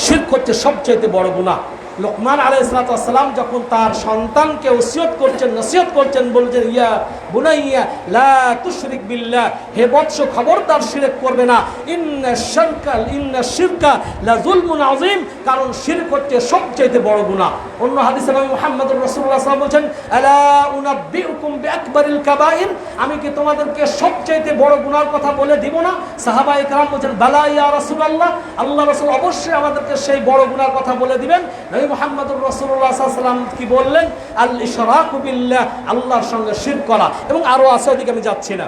শিরক হচ্ছে সবচেয়ে বড় গুনাহ। লোকমান আলাইহিস সালাম যখন তার সন্তানকে ওসিয়ত করছেন, নসিহত করছেন, বলছেন ইয়া বুনাইয়া লা তুশরিক বিল্লাহ, হে বৎস খবরদার শিরক করবে না, ইন্না শিরকা লা যুলমুন আযীম, কারণ শিরক হচ্ছে সবচেয়ে বড় গুনাহ। অন্য হাদিসে নবী মুহাম্মদুর রাসূলুল্লাহ সাল্লাল্লাহু আলাইহি ওয়াসাল্লাম বলেন আলা উনাব্বিউকুম বিআকবারিল কাবাইর, আমি কি তোমাদেরকে সবচেয়ে বড় গুনাহর কথা বলে দিব না? সাহাবায়ে কেরাম বলেন বালা ইয়া রাসূলুল্লাহ, আল্লাহ রাসূল অবশ্যই আমাদেরকে সেই বড় গুনাহর কথা বলে দিবেন। নবী মুহাম্মদুর রাসূলুল্লাহ সাল্লাল্লাহু আলাইহি ওয়াসাল্লাম কি বললেন? আল ইশরাকু বিল্লাহ, আল্লাহর সঙ্গে শিরক করা, এবং আরো আছে, ওদিকে আমি যাচ্ছি না।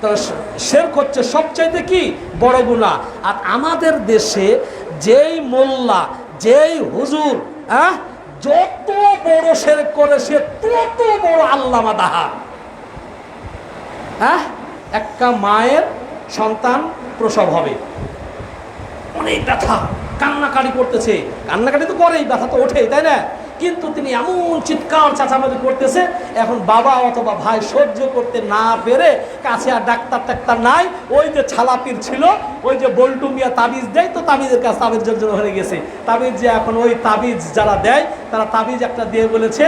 তো শিরক হচ্ছে সবচাইতে কি বড় গুনাহ। আর আমাদের দেশে যেই মোল্লা, যেই হুজুর যত বড় শিরক করে সে তত বড় আল্লামা দাহা। একটা মায়ের সন্তান প্রসব হবে, অনেক ব্যথা, কান্নাকাটি করতেছে, কান্নাকাটি তো করেই, ব্যথা তো ওঠেই, তাই না? কিন্তু তিনি এমন চিৎকার চাচামাচি করতেছে, এখন বাবা অথবা ভাই সহ্য করতে না পেরে, কাছে আর ডাক্তার নাই, ওই যে ছালাপির ছিল, ওই যে বল্টু মিয়া তাবিজ দেয়, তো তাবিজের কাছে তাবিজ জন্য হয়ে গেছে। তাবিজ যে এখন ওই তাবিজ যারা দেয়, তারা তাবিজ একটা দিয়ে বলেছে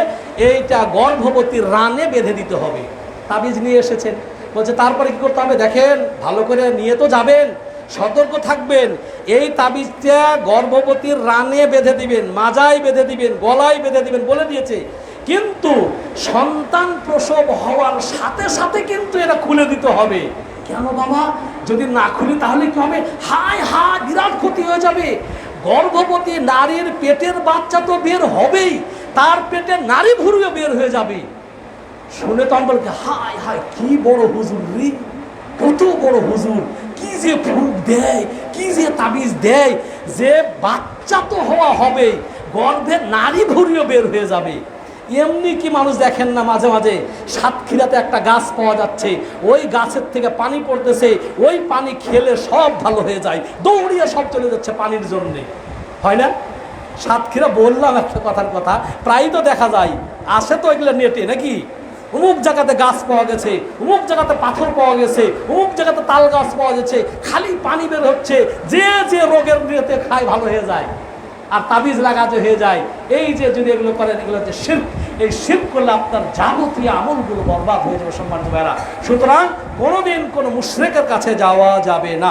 এইটা গর্ভবতীর রানে বেঁধে দিতে হবে। তাবিজ নিয়ে এসেছেন, বলছে তারপরে কি করতে হবে দেখেন, ভালো করে নিয়ে তো যাবেন, সতর্ক থাকবেন, এই তাবিজটা গর্ভবতীর রানে বেঁধে দিবেন, মাজায় বেঁধে দিবেন, গলায় বেঁধে দিবেন বলে দিয়েছে। কিন্তু সন্তান প্রসব হওয়ার সাথে সাথে কিন্তু এটা খুলে দিতে হবে। কেন বাবা? যদি না খুলি তাহলে কি হবে? হায় হায়, বিরাট ক্ষতি হয়ে যাবে। গর্ভবতী নারীর পেটের বাচ্চা তো বের হবেই, তার পেটে নারী ভুরুও বের হয়ে যাবে। শুনে তো আমি বলছি হায় হায়, কি বড় হুজুর রে, কত বড় হুজুর, কি যে ফুক দেয়, কি যে তাবিজ দেয়, যে বাচ্চা তো হওয়া হবে, গর্ভে নারী ভুরিও বের হয়ে যাবে। এমনি কি মানুষ দেখেন না, মাঝে মাঝে সাতক্ষীরাতে একটা গাছ পাওয়া যাচ্ছে, ওই গাছের থেকে পানি পড়তেছে, ওই পানি খেলে সব ভালো হয়ে যায়, দৌড়িয়ে সব চলে যাচ্ছে পানির জন্যে, হয় না? সাতক্ষীরা বললাম একটা কথার কথা, প্রায় তো দেখা যায়, আসে তো এগুলো নেটে নাকি, অমুক জায়গাতে গাছ পাওয়া গেছে, অমুক জায়গাতে পাথর পাওয়া গেছে, অমুক জায়গাতে তাল গাছ পাওয়া গেছে, খালি পানি বের হচ্ছে, যে যে রোগের নিয়েতে খায় ভালো হয়ে যায়, আর তাবিজ লাগাতে হয়ে যায়। এই যে যদি এগুলো করেন, এগুলো হচ্ছে শিরক। এই শিরক করলে আপনার যাবতীয় আমলগুলো বরবাদ হয়ে যাবে সম্মানিত ভাইরা। সুতরাং কোনোদিন কোনো মুশরিকের কাছে যাওয়া যাবে না।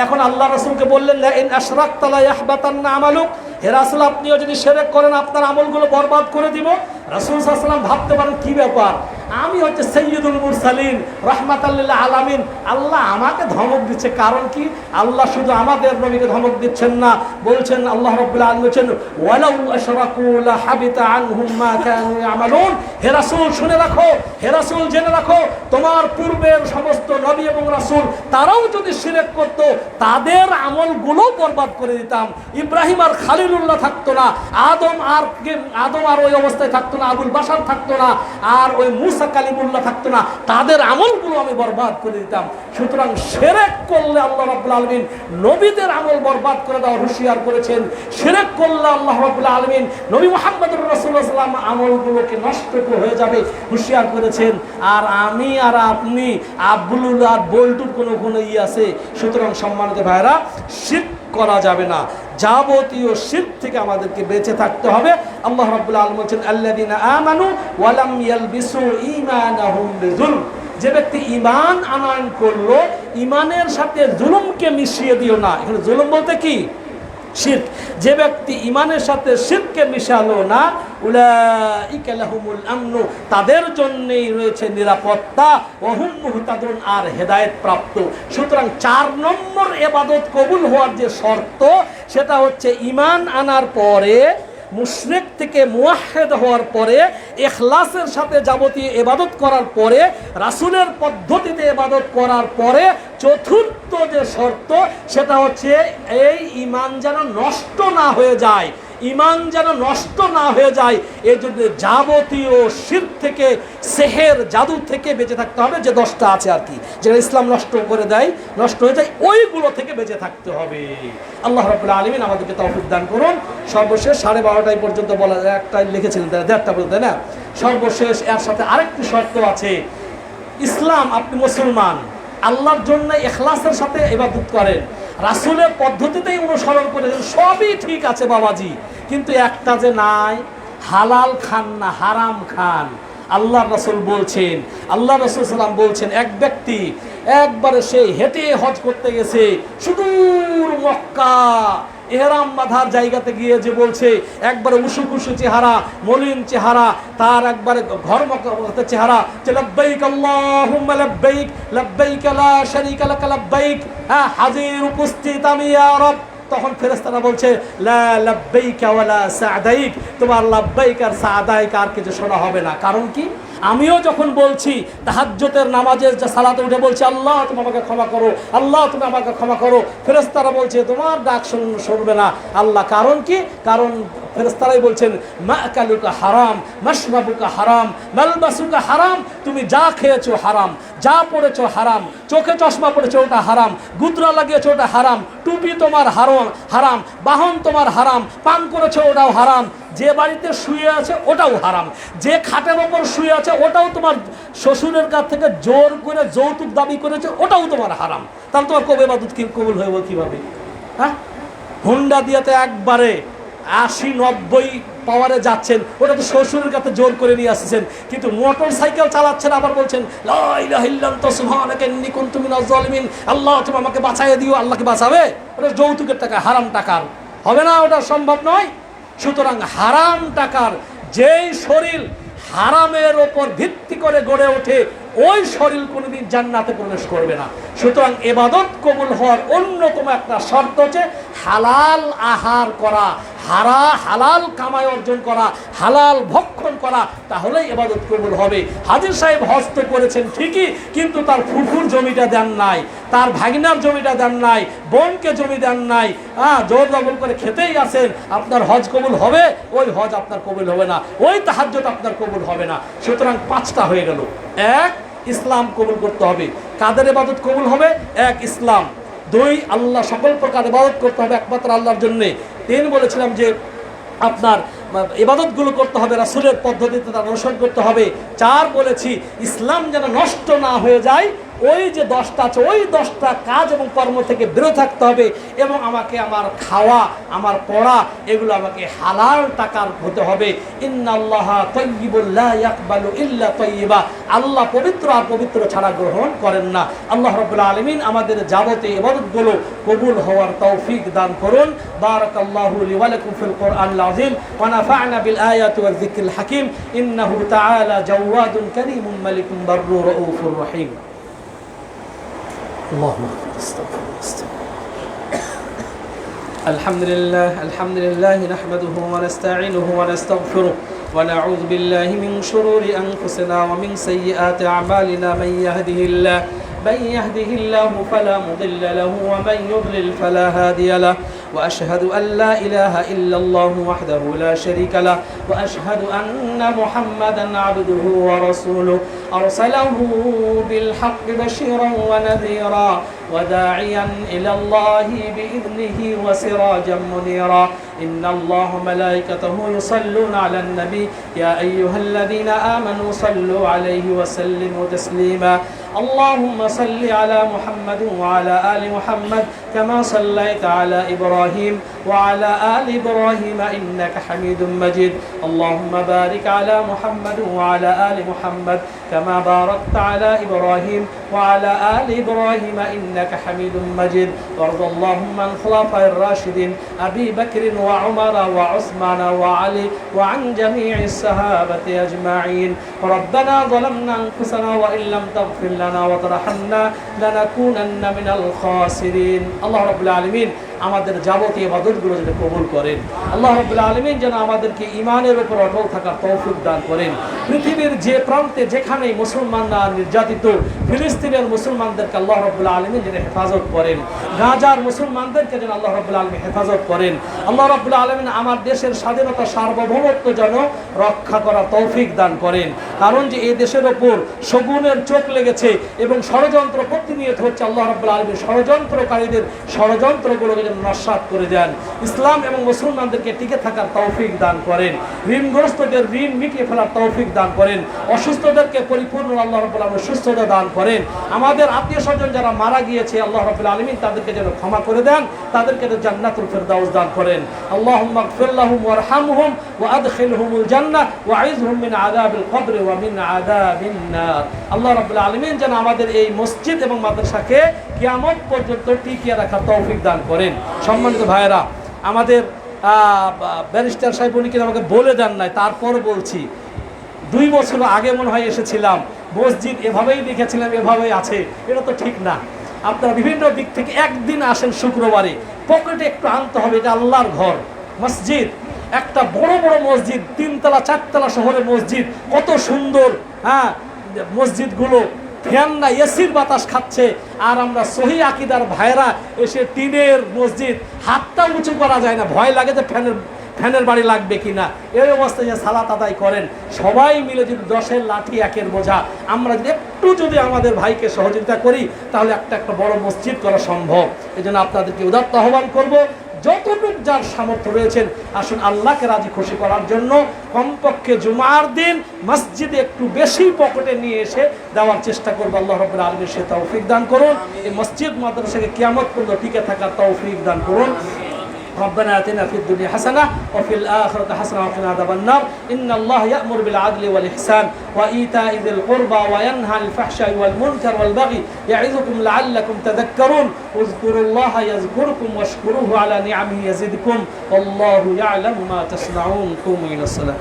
এখন আল্লাহ রাসূলকে বললেন লা ইন আশরাকতা লা ইয়াহবাতান্না আমালুক, হে রাসূল আপনিও যদি শিরক করেন আপনার আমলগুলো বরবাদ করে দিব। রাসূল সাল্লাল্লাহু আলাইহি ওয়াসাল্লাম ভাবতে পারেন কি ব্যাপার, আমি হচ্ছে সাইয়্যিদুল মুরসালিন, রাহমাতাল লিল আলামিন, আল্লাহ আমাকে ধমক দিচ্ছে, কারণ কি? আল্লাহ শুধু আমাদের নবীকে ধমক দিচ্ছেন না, বলছেন আল্লাহ রাব্বুল আলামিন বলছেন ওয়ালাউ আশরাকু লা হাবিতা আনহুম মা কানু ইয়ামালুন। হে রাসূল শুনে রাখো, হে রাসূল জেনে রাখো, তোমার পূর্বের সমস্ত নবী এবং রাসূল তারাও যদি শিরক করত, তাদের আমলগুলো বরবাদ করে দিতাম। ইব্রাহিম আর খালিলুল্লাহ থাকতো না, আদম আর ওই অবস্থায় থাকতো না, আবুল বাশার থাকতো না, আর ওই মুসা কালিমুল্লাহ থাকতো না, তাদের আমলগুলো আমি বরবাদ করে দিতাম। সুতরাং শিরক করলে আল্লাহ রাব্বুল আলামিন নবীদের আমল বরবাদ করে দেওয়ার হুঁশিয়ার করেছেন। শিরক করলে আল্লাহ রাব্বুল আলামিন নবী মুহাম্মদুর রাসূলুল্লাহ সাল্লাল্লাহু আলাইহি ওয়াসাল্লাম আমলগুলোকে নষ্ট হয়ে যাবে হুঁশিয়ার করেছেন। আর আমি আর আপনি আব্দুল আর বল্টুর কোনো আছে? সুতরাং সম্মানিত ভাইরা, শিরক করা যাবে না, যাবতীয় শিরক থেকে আমাদেরকে বেঁচে থাকতে হবে। আল্লাহ রাব্বুল আলামিন বলেন আল্লাযীনা আমানু ওয়া লাম ইয়ালবিসু ঈমানাহুম বিযুলম, যে ব্যক্তি ঈমান আনয়ন করলো, ঈমানের সাথে জুলুমকে মিশিয়ে দিও না। এখানে জুলুম বলতে কি? শিরক। যে ব্যক্তি ঈমানের সাথে শিরককে মিশালো না, উলাইকা লাহুমুল আমনু, তাদের জন্যই রয়েছে নিরাপত্তা, ওয়া হুম মুহতাদুন, আর হেদায়েত প্রাপ্ত। সুতরাং 4 নম্বর ইবাদত কবুল হওয়ার যে শর্ত, সেটা হচ্ছে ঈমান আনার পরে, মুশরিক থেকে মুওয়াহহিদ হওয়ার পরে, ইখলাসের সাথে যাবতীয় ইবাদত করার পরে, রাসূলের পদ্ধতিতে ইবাদত করার পরে, চতুর্থ যে শর্ত সেটা হচ্ছে এই ঈমান যেন নষ্ট না হয়ে যায়। ঈমান যেন নষ্ট না হয়ে যায়, এই জন্য যাবতীয় শিরক থেকে, সেহের, জাদু থেকে বেঁচে থাকতে হবে। যে 10টা আছে আর কি, যেটা ইসলাম নষ্ট করে দেয়, নষ্ট হয়ে যায়, ওইগুলো থেকে বেঁচে থাকতে হবে। আল্লাহ রাব্বুল আলামিন আমাদেরকে তৌফিক দান করুন। সর্বশেষ 12:30 পর্যন্ত বলা, একটা লিখেছিলেন 1:30 পর্যন্ত, তাই না? সর্বশেষ এর সাথে আরেকটি শর্ত আছে। ইসলাম, আপনি মুসলমান, আল্লাহর জন্য ইখলাসের সাথে ইবাদত করেন, রাসূলের পদ্ধতিতেই অনুসরণ করেন, সবই ঠিক আছে বাবাজি, কিন্তু একটা যে নাই, হালাল খান না হারাম খান। আল্লাহ রাসূল বলছেন, আল্লাহ রাসূল সাল্লাম বলছেন, এক ব্যক্তি একবারে সে হেঁটে হজ করতে গেছে সুদূর মক্কা, ইহরাম বাঁধার জায়গাতে গিয়ে যে বলছে একবারে উসুকুসু চেহারা, মলিন চেহারা, তার একবারে ঘরমুখী চেহারা, যে লব্বাইক আল্লাহুম্মা লব্বাইক, লব্বাইক লা শারীকা লাক লব্বাইক, হ্যাঁ হাজির উপস্থিত আমি ইয়া রব। তখন ফেরেশতারা বলছে লা লব্বাইক ওয়ালা সাদাইক, তোমার লব্বাইক আর সাদাইক আর কিছু শোনা হবে না। কারণ কি? আমিও যখন বলছি তাহাজ্জুদের নামাজের যে সালাতে উঠে বলছি আল্লাহ তুমি আমাকে ক্ষমা করো, আল্লাহ তুমি আমাকে ক্ষমা করো, ফেরেশতারা বলছে তোমার ডাক শুনবে না আল্লাহ। কারণ কি? কারণ ফেরেশতারাই বলছেন মাকালুকা হারাম, মাশরাবুকা হারাম, মালবাসুকা হারাম, তুমি যা খেয়েছো হারাম, যা পড়েছো হারাম, চোখে চশমা পড়েছো ওটা হারাম, গুদরা লাগিয়েছো ওটা হারাম, টুপি তোমার হারাম, বাহন তোমার হারাম, পান করেছো ওটাও হারাম, যে বাড়িতে শুয়ে আছে ওটাও হারাম, যে খাটের ওপর শুয়ে আছে ওটাও তোমার শ্বশুরের কাছ থেকে জোর করে যৌতুক দাবি করেছে ওটাও তোমার হারাম। তাহলে তোমার কবে ইবাদত কি কবুল হইব কিভাবে? হ্যাঁ, হুন্ডা দিয়েতে একবারে 80-90 পাওয়ারে যাচ্ছেন, ওটা তো শ্বশুরের কাছে জোর করে নিয়ে আসছেন, কিন্তু মোটর সাইকেল চালাচ্ছেন আবার বলছেন লা ইলাহা ইল্লা আনতা সুবহানাকা ইন্নী কুনতু মিনাজ জালিমিন, আল্লাহ তুমি আমাকে বাঁচাইয়ে দিও। আল্লাহকে বাঁচাবে? ওটা যৌতুকের টাকা, হারাম টাকার হবে না, ওটা সম্ভব নয়। সুতরাং হারাম টাকার যেই শরীর হারামের ওপর ভিত্তি করে গড়ে ওঠে ওই শরীর কোনোদিন জান্নাতে প্রবেশ করবে না। সুতরাং ইবাদত কবুল হওয়ার অন্যতম একটা শর্ত হচ্ছে হালাল আহার করা, হালাল কামাই অর্জন করা, হালাল ভক্ষণ করা, তাহলেই ইবাদত কবুল হবে। হাজির সাহেব হজ তো করেছেন ঠিকই, কিন্তু তার ফুফুর জমিটা দেন নাই, তার ভাগিনার জমিটা দেন নাই, বোনকে জমি দেন নাই, জোর জবর করে খেতেই আছেন, আপনার হজ কবুল হবে? ওই হজ আপনার কবুল হবে না, ওই তাহাজ্জুদ আপনার কবুল হবে না। সুতরাং 5টা হয়ে গেল। এক, ইসলাম কবুল করতে হবে। কাদের ইবাদত কবুল হবে? এক, ইসলাম। 2, আল্লাহ সকল প্রকার ইবাদত করতে হবে একমাত্র আল্লাহর জন্যে। 3 বলেছিলাম যে আপনার ইবাদতগুলো করতে হবে রাসূলের পদ্ধতিতে, তার অনুসরণ করতে হবে। 4 বলেছি ইসলাম যেন নষ্ট না হয়ে যায়, ওই যে 10টা আছে ওই 10টা কাজ এবং কর্ম থেকে বিরত থাকতে হবে, এবং আমাকে আমার খাওয়া, আমার পড়া এগুলো আমাকে হালাল টাকার হতে হবে। ইন্নাল্লাহা তাইয়্যিবুন লা ইয়াকবালু ইল্লা তাইয়্যিবা, আল্লাহ পবিত্র আর পবিত্র ছাড়া গ্রহণ করেন না। আল্লাহ রাব্বুল আলামিন আমাদের যাবতীয় ইবাদতগুলো কবুল হওয়ার তৌফিক দান করুন। বারাকাল্লাহু লি ওয়া লাকুম ফিল কুরআনিল আযীম ওয়া নাফা'না বিল আয়াতি ওয়াজ যিকরিল হাকীম। ইন্নাহু তাআলা জাওয়াদুন কারীমুন মালিকুম বাররুর রাউফুর রহিম। اللهم الحمد لله نحمده ونستعينه ونستغفره ونعوذ بالله من شرور أنفسنا ومن سيئات أعمالنا. من يهده الله فلا مضل له ومن يضلل فلا هادي له. وأشهد أن لا إله إلا الله وحده لا شريك له وأشهد أن محمدا عبده ورسوله أرسله بالحق بشيرا ونذيرا وداعيا إلى الله بإذنه وسراجا منيرا. إن الله ملائكته يصلون على النبي يا أيها الذين آمنوا صلوا عليه وسلموا تسليما. اللهم صل على محمد وعلى آل محمد كما صليت على إبراهيم وعلى آل إبراهيم إنك حميد مجيد. اللهم بارك على محمد وعلى آل محمد كما باركت على إبراهيم وعلى آل إبراهيم إنك حميد مجيد. وارض اللهم عن الخلفاء الراشدين أبي بكر وعمر وعثمان وعلي وعن جميع الصحابة أجمعين. ربنا ظلمنا أنفسنا وإن لم تغفر لنا وترحمنا لنكونن من الخاسرين. الله رب العالمين আমাদের যাবতীয় ইবাদতগুলো যেন কবুল করেন। আল্লাহ রাব্বুল আলামিন যেন আমাদেরকে ঈমানের উপর অটল থাকার তৌফিক দান করেন। পৃথিবীর যে প্রান্তে যেখানেই মুসলমানরা নির্যাতিত, ফিলিস্তিনের মুসলমানদেরকে আল্লাহ রাব্বুল আলামিন যেন হেফাজত করেন, গাজার মুসলমানদেরকে যেন আল্লাহ রাব্বুল আলামিন হেফাজত করেন। আল্লাহ রাব্বুল আলামিন আমার দেশের স্বাধীনতা সার্বভৌমত্ব যেন রক্ষা করার তৌফিক দান করেন। কারণ যে এই দেশের ওপর শগুনের চোখ লেগেছে এবং ষড়যন্ত্র প্রতিনিয়ত হচ্ছে। আল্লাহ রাব্বুল আলামিন ষড়যন্ত্রকারীদের ষড়যন্ত্রগুলোকে যেন নস্যাৎ করে দেন, ইসলাম এবং মুসলমানদেরকে টিকে থাকার তৌফিক দান করেন, ঋণগ্রস্তদের ঋণ মিটিয়ে ফেলার তৌফিক দান করেন, অসুস্থদেরকে পরিপূর্ণ আল্লাহ রাব্বুল আলামিন সুস্থতা দান করেন। আমাদের আত্মীয় স্বজন যারা মারা গিয়েছে আল্লাহ রাব্বুল আলামিন তাদেরকে যেন ক্ষমা করে দেন, তাদেরকে জান্নাতুল ফিরদাউস দান করেন। আল্লাহুম্মা ইগফির লাহুম ওয়ারহামহুম ওয়া আদখিলহুমুল জান্নাহ ওয়া আইযহুম মিন আযাবিল কবর ওয়া মিন আযাবিন নার। আল্লাহ রাব্বুল আলামিন যেন আমাদের এই মসজিদ এবং মাদ্রাসাকে কিয়ামত পর্যন্ত টিকিয়ে রাখার তৌফিক দান করেন। সম্মানিত ভাইয়েরা, আমাদের ব্যারিস্টার সাহেব উনি কিন্তু আমাকে বলে দেন নাই, তারপর বলছি 2 বছর আগে মনে হয় এসেছিলাম, মসজিদ এভাবেই দেখেছিলাম, এভাবেই আছে, এটা তো ঠিক না। আপনারা বিভিন্ন দিক থেকে একদিন আসেন শুক্রবারে, পকেটে একটু আনতে হবে, এটা আল্লাহর ঘর মসজিদ, একটা বড় বড় মসজিদ, 3 তলা 4 তলা শহরের মসজিদ, কত সুন্দর। হ্যাঁ, মসজিদগুলো ফ্যান না এসির বাতাস খাচ্ছে, আর আমরা সহি আকীদার ভাইরা এসে টিনের মসজিদ, হাতটা উঁচু করা যায় না, ভয় লাগে যে ফ্যানের বাড়ি লাগবে কিনা। এই অবস্থায় যে সালাত আদায় করেন সবাই মিলে, যদি 10-এর লাঠি 1-এর বোঝা, আমরা যদি আমাদের ভাইকে সহযোগিতা করি তাহলে একটা বড় মসজিদ করা সম্ভব। এই জন্য আপনাদেরকে উদাত্ত আহ্বান করব, যতটুকু যার সামর্থ্য রয়েছেন আসুন আল্লাহকে রাজি খুশি করার জন্য কমপক্ষে জুমার দিন মসজিদে একটু বেশি পকেটে নিয়ে এসে দেওয়ার চেষ্টা করবো। আল্লাহ রাব্বুল আলামিন সে তৌফিক দান করুন, এই মসজিদ মাদ্রাসাকে কিয়ামত পর্যন্ত টিকে থাকার তৌফিক দান করুন। ربنا آتنا في الدنيا حسنة وفي الآخرة حسنة وقنا عذاب النار إن الله يأمر بالعدل والإحسان وإيتاء ذي القربى وينهى عن الفحشاء والمنكر والبغي يعظكم لعلكم تذكرون اذكروا الله يذكركم واشكروه على نعمه يزدكم والله يعلم ما تصنعون قوموا إلى الصلاة.